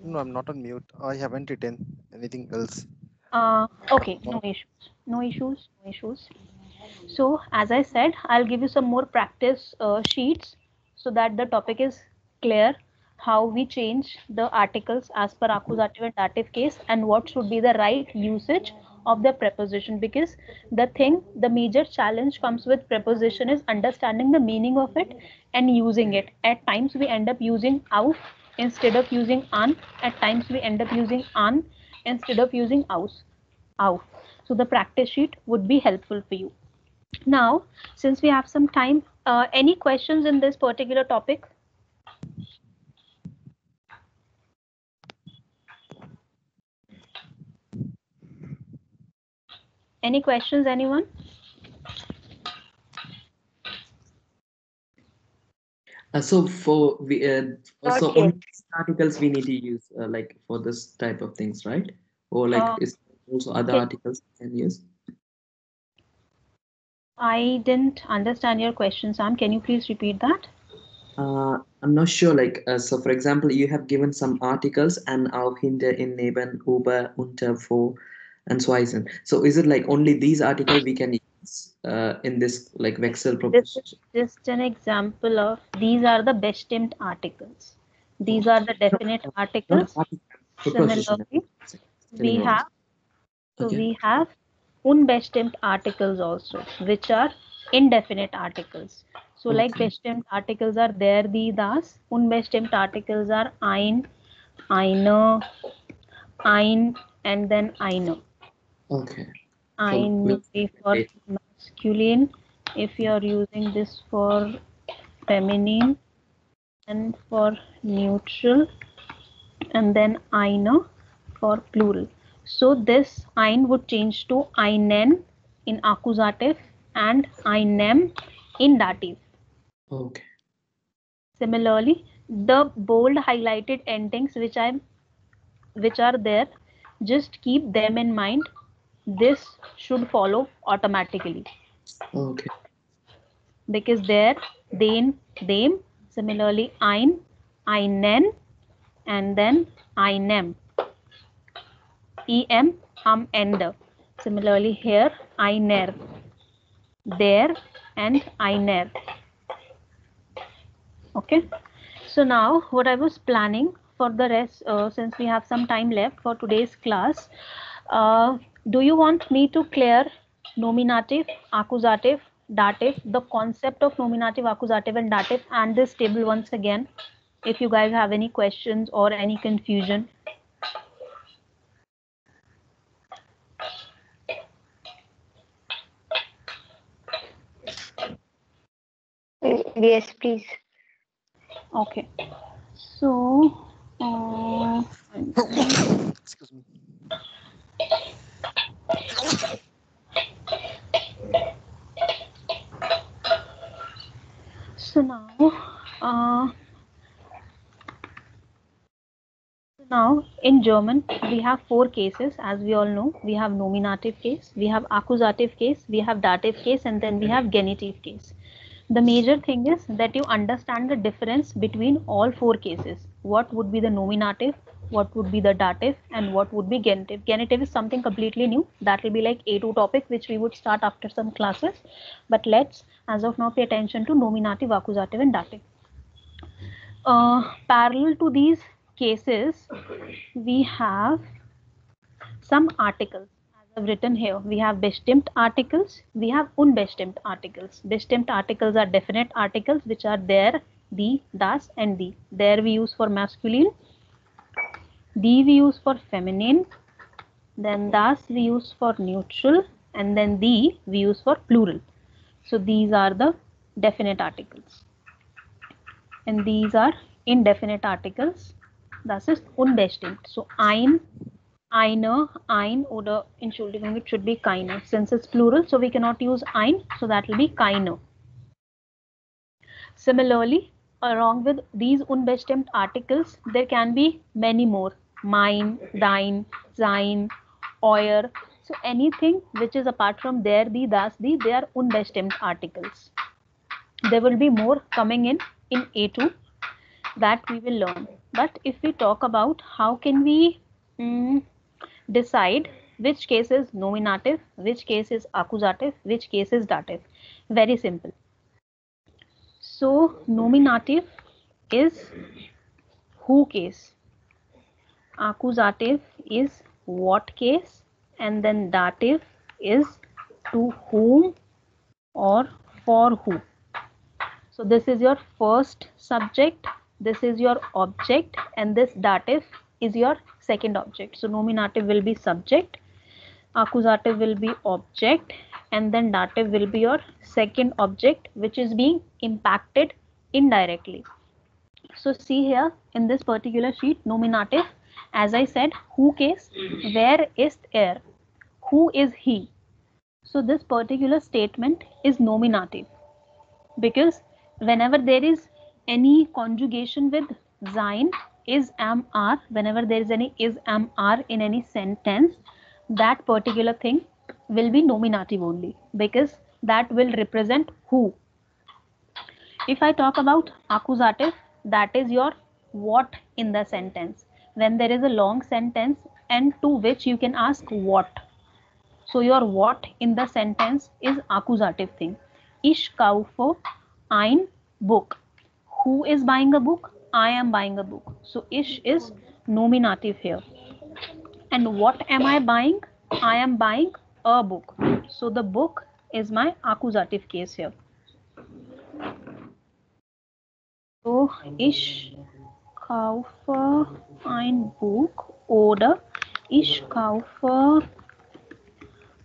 No, I'm not on mute. I haven't written anything else. Okay, no issues, no issues, no issues. So as I said, I'll give you some more practice sheets so that the topic is clear, how we change the articles as per accusative and dative case, and what should be the right usage of the preposition. Because the major challenge comes with preposition is understanding the meaning of it and using it. At times we end up using auf instead of using an. At times we end up using an instead of using aus. Auf. So the practice sheet would be helpful for you. Now, since we have some time, any questions in this particular topic? Any questions, anyone? So for we Not so yet. only these articles we need to use like for this type of things, right? Or like is also other Okay. articles we can use? I didn't understand your question, Sam. Can you please repeat that? I'm not sure. Like so, for example, you have given some articles and auch hinter, in, neben, über, unter, vor, and so on. So is it like only these articles we can use in this like Wechsel This is proposition? just an example of these are the bestimmt articles. These are the definite No, not articles. article, preposition. Similarly, Telling we about have this. so Okay. we have unbestimmt articles also, which are indefinite articles. So like Okay. bestimmt articles are there, die, das. Unbestimmt articles are ein, eine, ein, and then eine. Okay. For Ein will means be for wait. masculine if you are using this for feminine, and for neutral, and then eine for plural. So this ein would change to einen in accusative and einem in dative. Okay. Similarly, the bold highlighted endings which are there, just keep them in mind. This should follow automatically Okay. because there, den, them. Similarly, ein, einen, and then einem. em, ende. Similarly here, einer, there, and einer. Okay. So now what I was planning for the rest, since we have some time left for today's class, do you want me to clear nominative, accusative, dative, the concept of nominative, accusative, and dative, and this table once again? If you guys have any questions or any confusion. Yes, please. Okay. So, Excuse me. so uh, now in German we have four cases, as we all know. We have nominative case, we have accusative case, we have dative case, and then we have genitive case. The major thing is that you understand the difference between all four cases. What would be the nominative, what would be the dative, and what would be genitive. Genitive is something completely new. That will be like A2 topic, which we would start after some classes. But let's, as of now, pay attention to nominative, accusative, and dative. Parallel to these cases, we have some articles. As I've written here, we have bestimmt articles, we have unbestimmt articles. Bestimmt articles are definite articles which are there, die, das, and die. There we use for masculine, die we use for feminine, then das we use for neutral, and then die we use for plural. So these are the definite articles. And these are indefinite articles. Das ist unbestimmt. So ein, eine, ein, oder Entschuldigung, it should be keine. Since it's plural, so we cannot use ein, so that will be keine. Similarly, along with these unbestimmt articles, there can be many more. Mein, dein, sein, euer. So anything which is apart from der, die, das, die, they are unbestimmt articles. There will be more coming in A2 that we will learn. But if we talk about how can we decide which case is nominative, which case is accusative, which case is dative. Very simple. So nominative is who case, accusative is what case, and then dative is to whom or for who. So this is your first subject, this is your object, and this dative is your second object. So nominative will be subject, accusative will be object, and then dative will be your second object, which is being impacted indirectly. So see here in this particular sheet, nominative, as I said, who case, where is er, who is he. So this particular statement is nominative, because whenever there is any conjugation with sein, is, am, are, whenever there is any is, am, are in any sentence, that particular thing will be nominative only, because that will represent who. If I talk about accusative, that is your what in the sentence. When there is a long sentence and to which you can ask what. So your what in the sentence is accusative thing. Ich kaufe ein Buch. Who is buying a book? I am buying a book. So ich is nominative here. And what am I buying? I am buying a book. So the book is my accusative case here. So ich kaufe ein Buch oder ich kaufe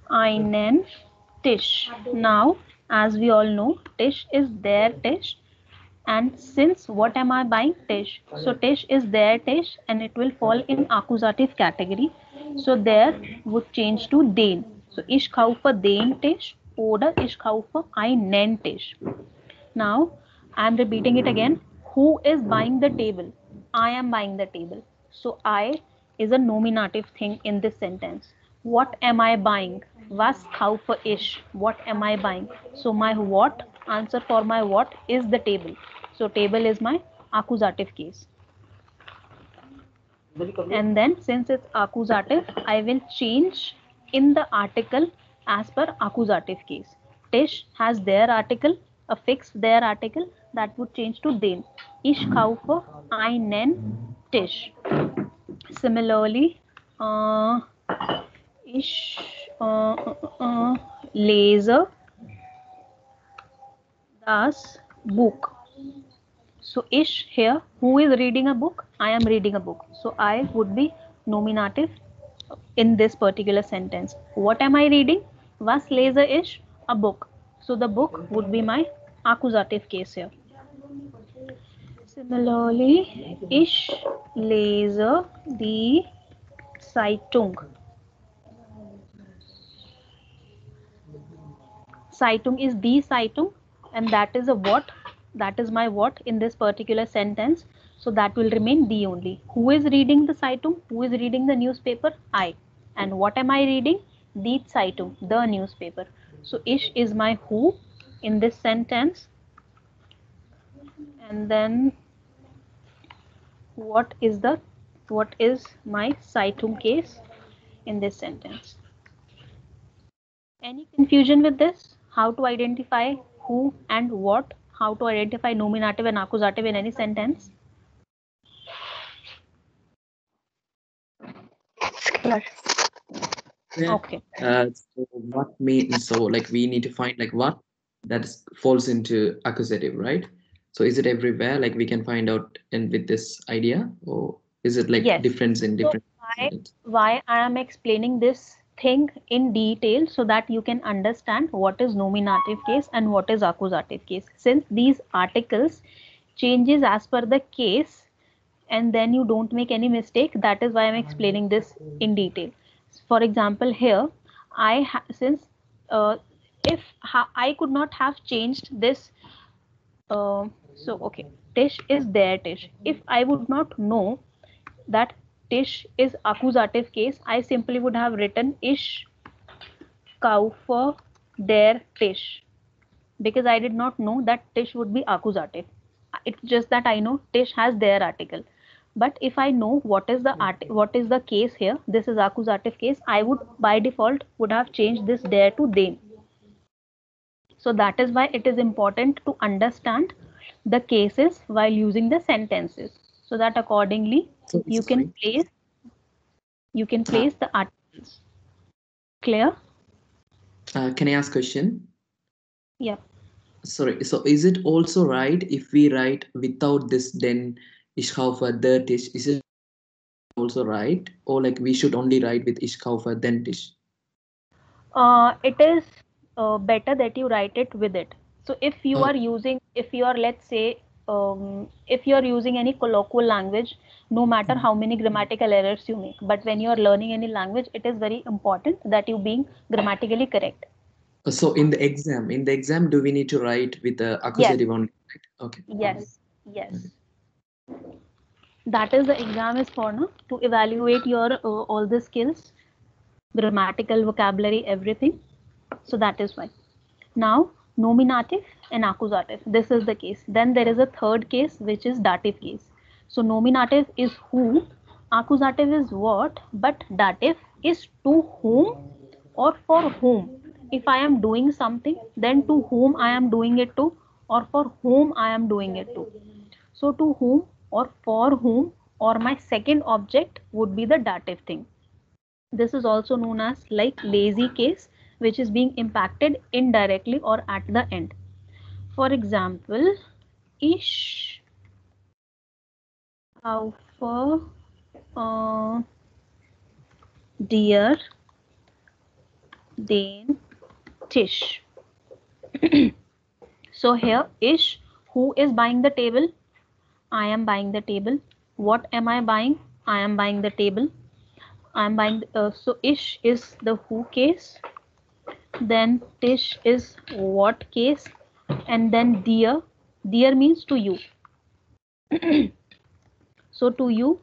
einen Tisch. Now, as we all know, Tisch is their Tisch, and since what am I buying? Tisch. So Tisch is their Tisch, and it will fall in accusative category. So there would change to den. So ich kaufe den Tisch oder ich kaufe einen Tisch. Now I am repeating it again. Who is buying the table? I am buying the table. So I is a nominative thing in this sentence. What am I buying? Was kaufe ich? What am I buying? So my what, answer for my what is the table. So table is my accusative case. And then since it's accusative, I will change in the article as per accusative case. Tisch has their article, a fixed their article, that would change to den. Ich kaufe einen Tisch. Similarly, ich lese das Buch. So ich here, who is reading a book? I am reading a book. So I would be nominative in this particular sentence. What am I reading? Was lese ich? A book. So the book would be my accusative case here. Similarly, ich lese die Zeitung. Zeitung is the Zeitung, and that is a what, that is my what in this particular sentence. So that will remain the only. Who is reading the Zeitung? Who is reading the newspaper? I. And what am I reading? Die Zeitung, the newspaper. So ich is my who in this sentence, and then what is my Zeitung case in this sentence. Any confusion with this? How to identify who and what? How to identify nominative and accusative in any sentence? It's clear. Yeah. Okay. So what means, so like we need to find like what that falls into accusative, right? So is it everywhere? Like we can find out and with this idea, or is it like Yes. difference in So different? why I am explaining this thing in detail, so that you can understand what is nominative case and what is accusative case. Since these articles changes as per the case, and then you don't make any mistake, that is why I'm explaining this in detail. For example, here since if I could not have changed this, so okay, Tisch is their Tisch. If I would not know that Tisch is accusative case, I simply would have written Ich kaufe der Tisch, because I did not know that Tisch would be accusative. It's just that I know Tisch has their article. But if I know what is the case here, this is accusative case, I would by default would have changed this there to then. So that is why it is important to understand the cases while using the sentences, so that accordingly So you can place the articles. Clear? can I ask a question? Yeah. Sorry, so is it also right if we write without this then Ischaufer der Tisch? Is it also right, or like we should only write with Ischaufer then Tisch? It is better that you write it with it. So if you are using, if you are, let's say, if you are using any colloquial language, no matter how many grammatical errors you make, but when you are learning any language, it is very important that you being grammatically correct. So in the exam, do we need to write with the Yes. accusative only? Okay. Yes. Yes. That is the exam is for, no, to evaluate your all the skills, grammatical, vocabulary, everything. So that is why. Now, nominative and accusative. This is the case. Then there is a third case, which is dative case. So nominative is who, accusative is what, but dative is to whom or for whom. If I am doing something, then to whom I am doing it to, or for whom I am doing it to. So to whom or for whom or my second object would be the dative thing. This is also known as like lazy case, which is being impacted indirectly or at the end. For example, ich kaufe dir den Tisch. So here ich, who is buying the table? I am buying the table. What am I buying? I am buying the table. I am buying. So ich is the who case. Then Tisch is what case, and then dear. Dear means to you. So to you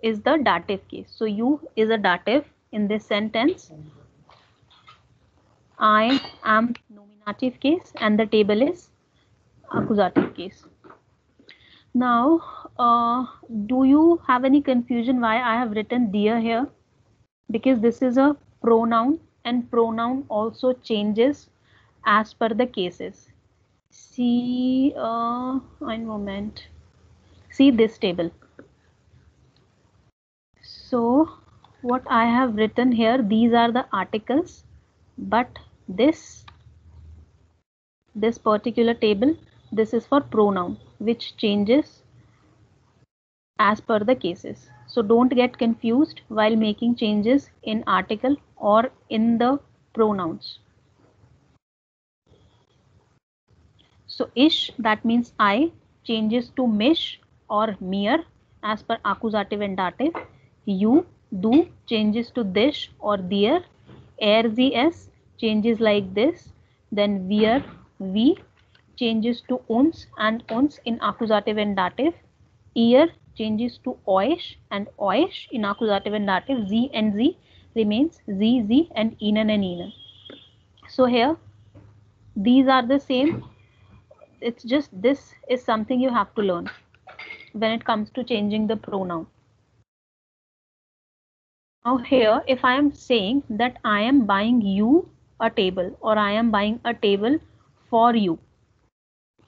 is the dative case. So you is a dative in this sentence. I am nominative case, and the table is accusative case. Now, do you have any confusion why I have written dear here? Because this is a pronoun, and pronoun also changes as per the cases. See, one moment. See this table. So what I have written here, these are the articles, but this particular table, this is for pronoun, which changes as per the cases. So don't get confused while making changes in article or in the pronouns. So ish, that means I, changes to mish or mir as per accusative and dative. You, do, changes to dish or dir. RZS changes like this. Then wir, we, changes to uns and uns in accusative and dative. Ihr changes to euch and euch in accusative and dative. Z and z remains z, z and ihnen and ihnen. So here these are the same. It's just this is something you have to learn when it comes to changing the pronoun. Now here, if I am saying that I am buying you a table or I am buying a table for you.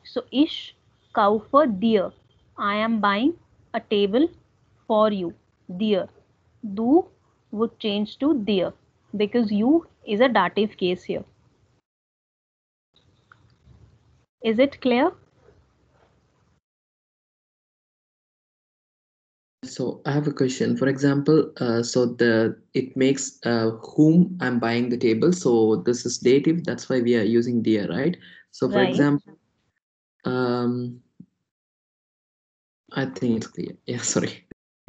So ich kaufe dir. I am buying a table for you. Dir. Du would change to dir because you is a dative case here. Is it clear? So I have a question. For example, so it makes whom I'm buying the table. So this is dative. That's why we are using dear, right? So for Right. example, I think it's clear. Yeah, sorry.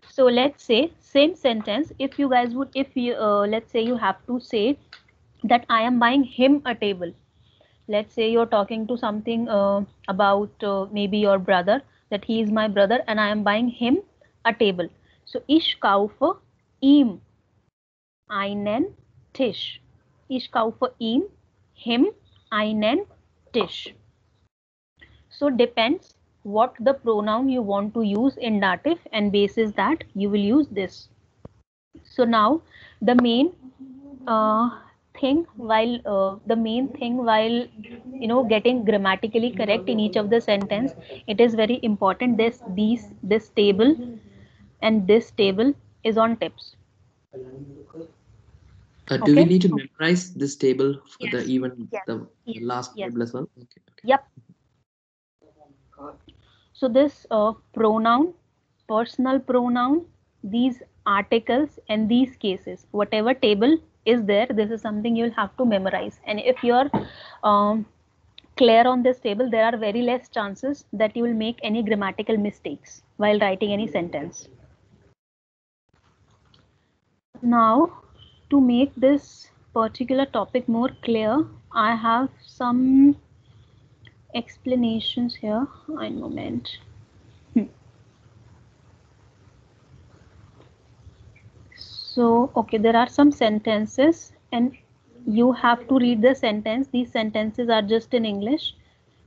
So let's say same sentence. If you guys would, if you let's say you have to say that I am buying him a table. Let's say you're talking to something about maybe your brother, that he is my brother and I am buying him a table. So ich kaufe ihm einen Tisch. Ich kaufe him einen Tisch. So depends what the pronoun you want to use in dative, and basis that you will use this. So now the main thing while getting grammatically correct in each of the sentence, it is very important this table and this table is on tips. Do we Okay. need to memorize this table for Yes. the even Yes. the Yes. last Yes. table as well? Okay. Yep. So this pronoun, personal pronoun, these articles and these cases, whatever table is there, this is something you'll have to memorize. And if you're clear on this table, there are very less chances that you will make any grammatical mistakes while writing any sentence. Now, to make this particular topic more clear, I have some explanations here. One moment. So, okay, there are some sentences and you have to read the sentence. These sentences are just in English.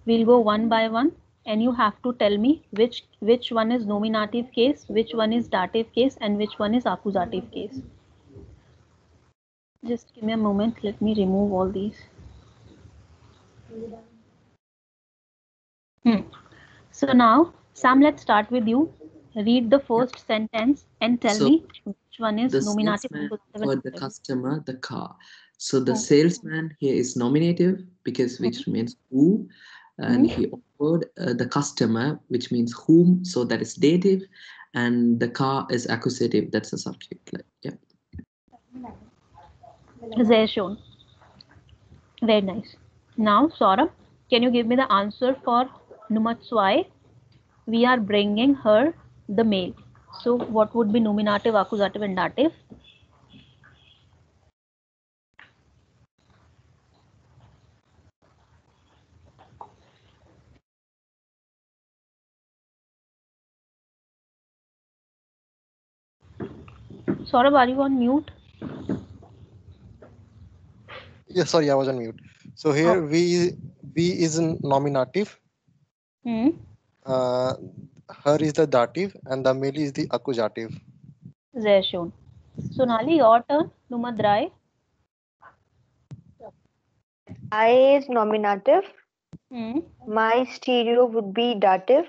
We'll go one by one and you have to tell me which one is nominative case, which one is dative case, and which one is accusative case. Just give me a moment. Let me remove all these. So now, Sam, let's start with you. Read the first sentence and tell So me which one is the nominative, salesman accusative, and for the dative. customer the car. So the Oh. salesman here is nominative because which means who, and he offered the customer, which means whom. So that is dative, and the car is accusative. That's the subject. Like yeah. There shown. Very nice. Now, Saurabh, can you give me the answer for Numatswai? We are bringing her the mail. So, what would be nominative, accusative, and dative? Saurabh, are you on mute? Yeah, sorry, I was on mute. So here we is in nominative. Hmm. Her is the dative and the male is the accusative. There shown. Sonali, your turn. Numadrai. I is nominative. Hmm. My stereo would be dative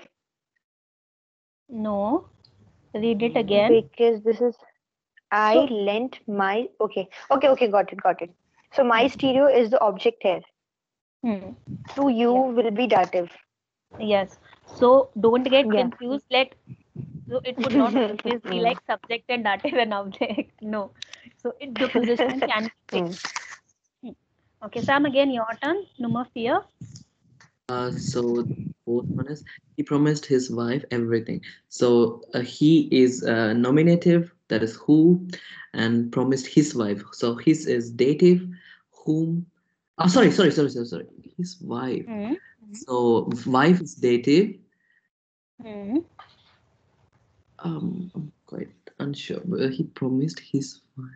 No. Read it again. because this is I lent my. Okay. Got it. So my stereo is the object here. Hmm. To you will be dative. Yes. So don't get Yeah. confused. So it would not always be like subject and dative and object. No. So the position can be fixed. Okay, Sam, again your turn. Numa fear. So the fourth one is he promised his wife everything. So he is nominative, that is who, and promised his wife. So his is dative, whom. Oh, sorry. His wife. Hmm. So wife is dative. Hmm. I'm quite unsure. But he promised his wife.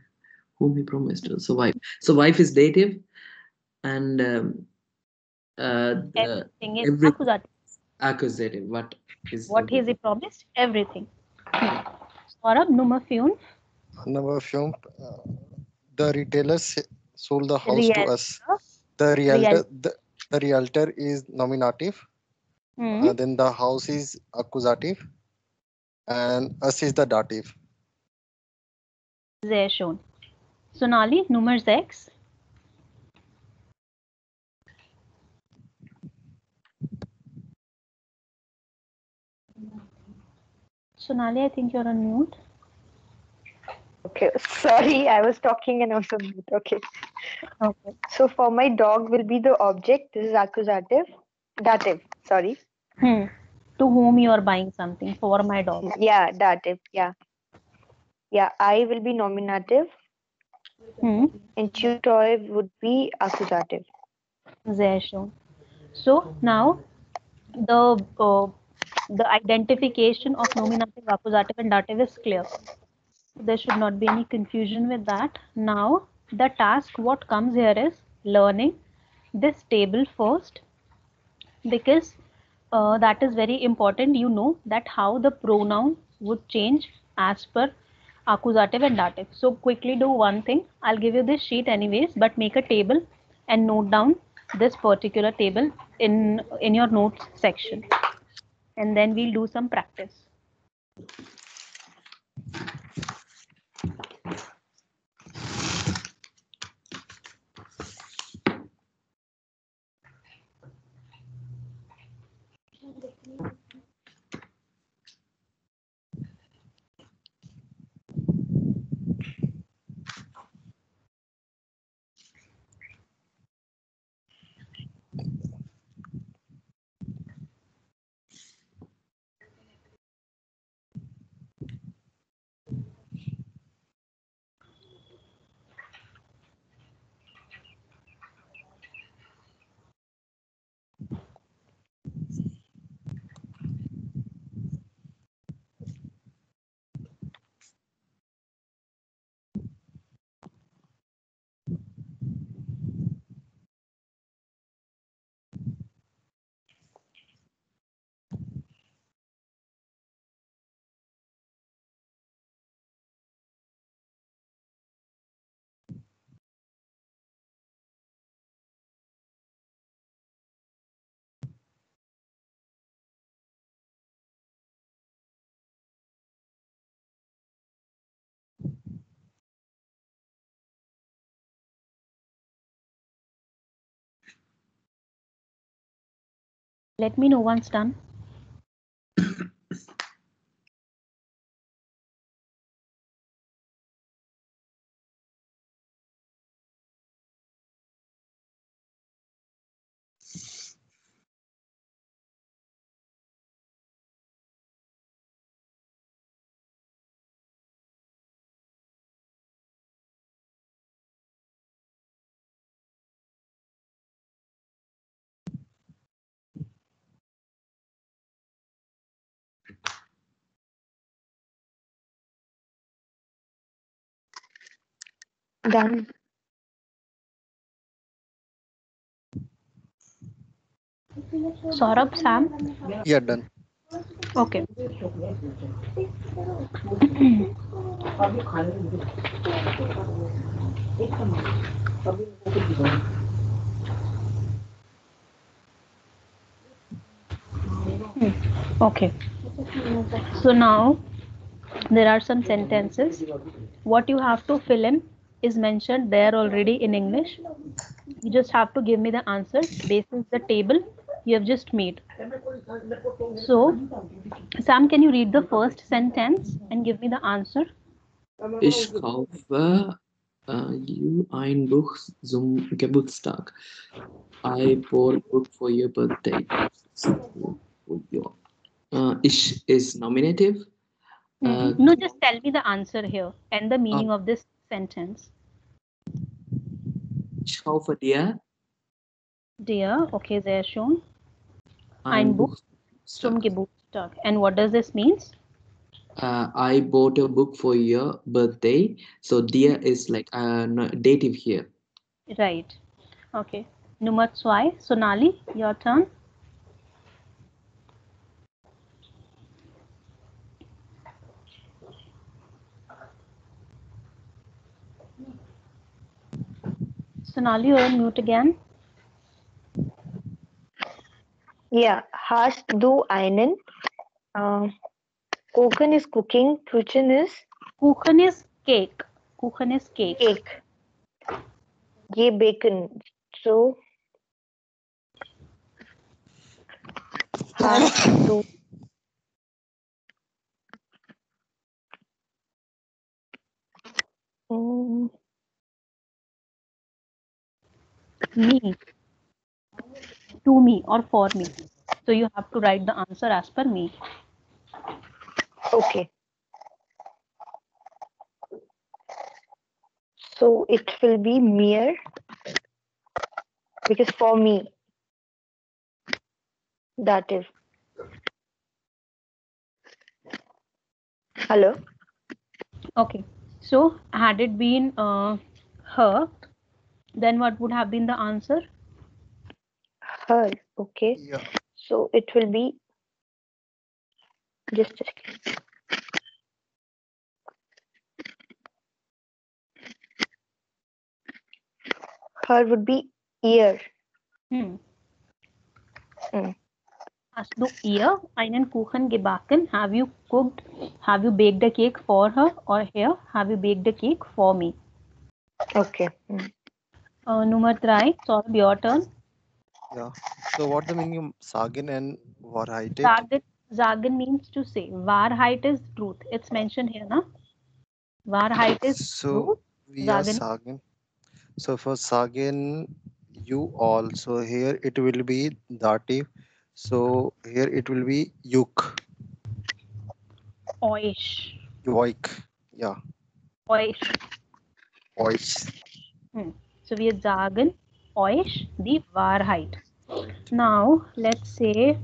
Whom he promised to. So wife. So wife is dative, and Everything is every accusative. accusative. What is What has he everything? promised? Everything. Saurabh, Numa Fyun. Number film, the retailers sold the house to Realtor. us. The Real. realtor, the realtor is nominative. Hmm. Then the house is accusative, and us is the dative. There shown. Sonali, Numer 6. Sonali, I think you're on mute. Okay. Sorry, I was talking and I was on mute. Okay. Okay. So for my dog will be the object. This is accusative. Dative. Sorry. Hmm. To whom you are buying something for my dog. Yeah, dative. Yeah. Yeah. I will be nominative. Hmm. And chew toy would be accusative. There shown. So now the uh, the identification of nominative, accusative, and dative is clear. There should not be any confusion with that. Now the task what comes here is learning this table first, because that is very important. You know that how the pronoun would change as per accusative and dative. So quickly do one thing. I'll give you this sheet anyways, but make a table and note down this particular table in your notes section, and then we'll do some practice. Let me know once done. Done. Saurabh, Sam. Yeah, done. Okay. Okay. So now there are some sentences. What you have to fill in is mentioned there already in English. You just have to give me the answer based on the table you have just made. So, Sam, can you read the first sentence and give me the answer? Ich kaufe you ein Buch zum Geburtstag. I bought a book for your birthday. Ich is nominative. No, just tell me the answer here and the meaning of this sentence. Ich kaufe dir Dear, okay, there shown. ein Buch Zum Geburtstag. And what does this means? I bought a book for your birthday. So dear is like dative here. Right. Okay. Nummer 2. Sonali, your turn. Sonali, you're on mute again. Yeah. Hast du einen? Kuchen is cooking. Kuchen is? Kuchen is cake. Kuchen is cake. Cake. Ye bacon. So, hast du? Me. To me or for me. So you have to write the answer as per me. Okay. So it will be mir because for me. Dative. Hello. Okay. So had it been her, then what would have been the answer? Her. Okay. Yeah. So it will be just a second. Her would be ear. Hast du ihr einen Kuchen gebacken? Have you baked a cake for her? Or here, have you baked a cake for me? Okay. Nummer 3, Saurabh, your turn. Yeah. So what the meaning of Sagen and Wahrheit? Sagen means to say. Wahrheit is truth. It's mentioned here, na? Wahrheit is So truth. we are Sagen. Sagen. So for Sagen, you all. So here it will be dative. So here it will be yuk. Euch. Yoik. Yeah. Euch. Oish. So wir sagen euch die Wahrheit. Now, let's say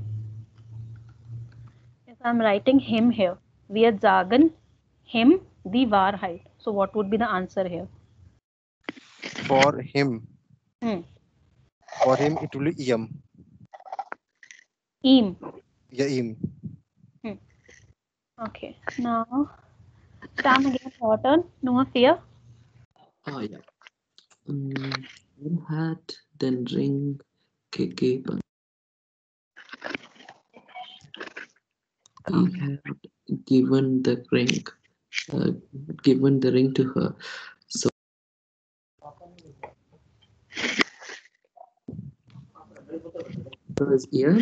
if I'm writing him here, wir sagen him die Wahrheit. So what would be the answer here? For him. Hmm. For him it will be yam. Ihm. Yeah, im. Okay. Now, Sam again, your turn. Nummer 4. Oh yeah. Hat, then ring, gegeben. He had given the ring to her. So is ear.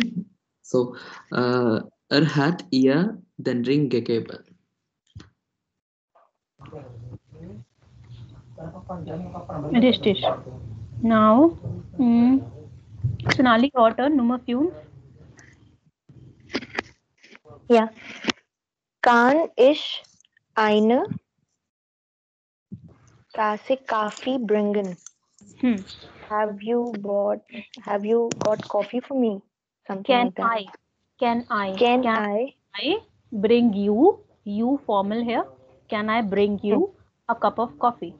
So hat ihr den Ring gegeben. Richtig. Now, Sonali, your turn. Nummer 5. Yeah. Kann ich eine Tasse Kaffee bringen? Have you got coffee for me? Something like that. Can I bring you formal here? Can I bring you a cup of coffee?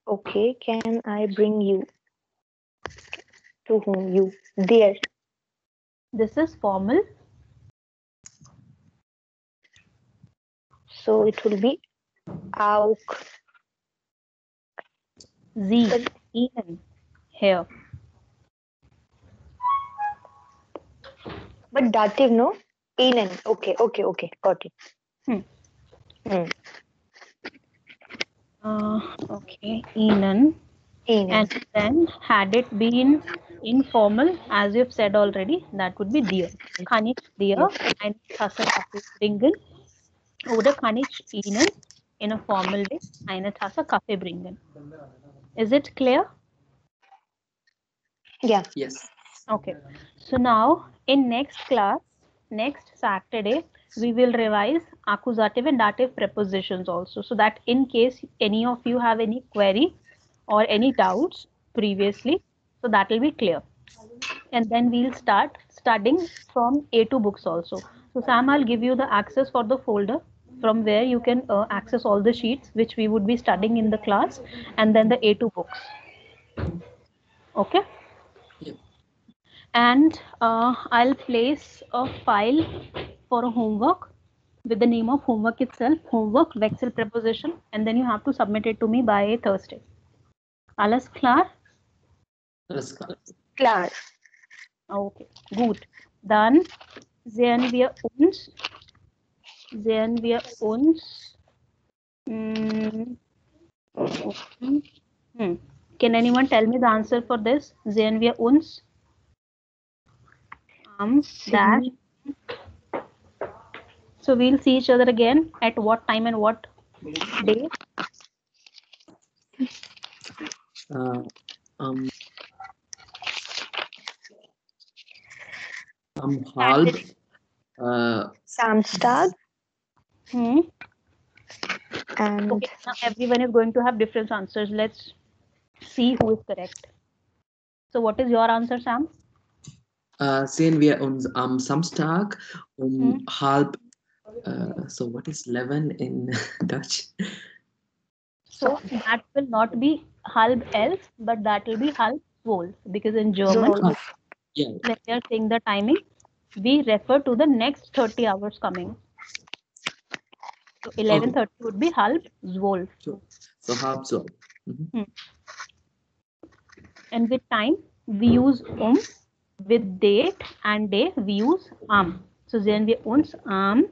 Okay, can I bring you? To whom? You. There. This is formal. So it will be auch. Sie, Ihnen, here. But dative, no? Ihnen. Okay. Got it. Okay, Ihnen. And then had it been informal, as you've said already, that would be dir. Kann ich dir eine Tasse Kaffee bringen? Oder kann ich Ihnen in a formal way eine Tasse Kaffee bringen? Is it clear? Yeah. Yes. Okay. So now in next class, next Saturday, we will revise accusative and dative prepositions also, so that in case any of you have any query or any doubts previously, so that will be clear. And then we'll start studying from A2 books also. So Sam, I'll give you the access for the folder from where you can access all the sheets which we would be studying in the class, and then the A2 books. Okay. Yep. And I'll place a file for a homework with the name of homework itself, homework Wechsel preposition, and then you have to submit it to me by Thursday. Alles klar? Alles klar. Klar. Okay, gut. Dann sehen wir uns. Can anyone tell me the answer for this? Sehen wir uns dash. So we'll see each other again at what time and what day? Halb. Samstag. And okay, now everyone is going to have different answers. Let's see who is correct. So what is your answer, Sam? Sehen wir uns am Samstag halb. So what is 11 in Dutch? So that will not be halb elf, but that will be halb 12, because in German Yeah. When we are saying the timing, we refer to the next 30 hours coming. So 11:30 would be halb 12. Sure. So half 12. Mhm. And with time, we use with date and day, we use am. So sehen wir uns am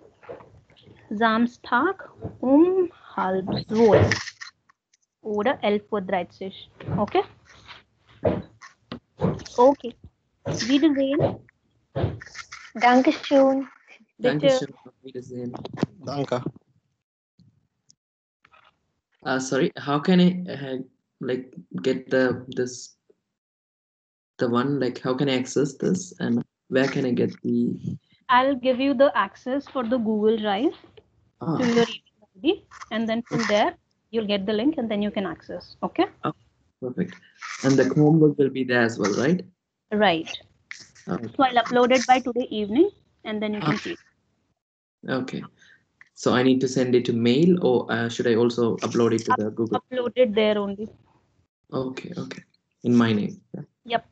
Samstag halb 12 oder 11:30 Uhr. Okay? Okay. Wiedersehen. Dankeschön. Danke Bitte. schön. Auf Wiedersehen. Danke. Sorry, how can I like get the one, like how can I access this, and where can I get the I'll give you the access for the Google Drive to your email ID, and then from there you'll get the link and then you can access. Okay? perfect. And the Chromebook will be there as well, right? Right. Okay. So I'll upload it by today evening and then you can see it. Okay. So I need to send it to mail, or should I also upload it to the Google? Upload it there only. Okay, okay. In my name. Yeah. Yep.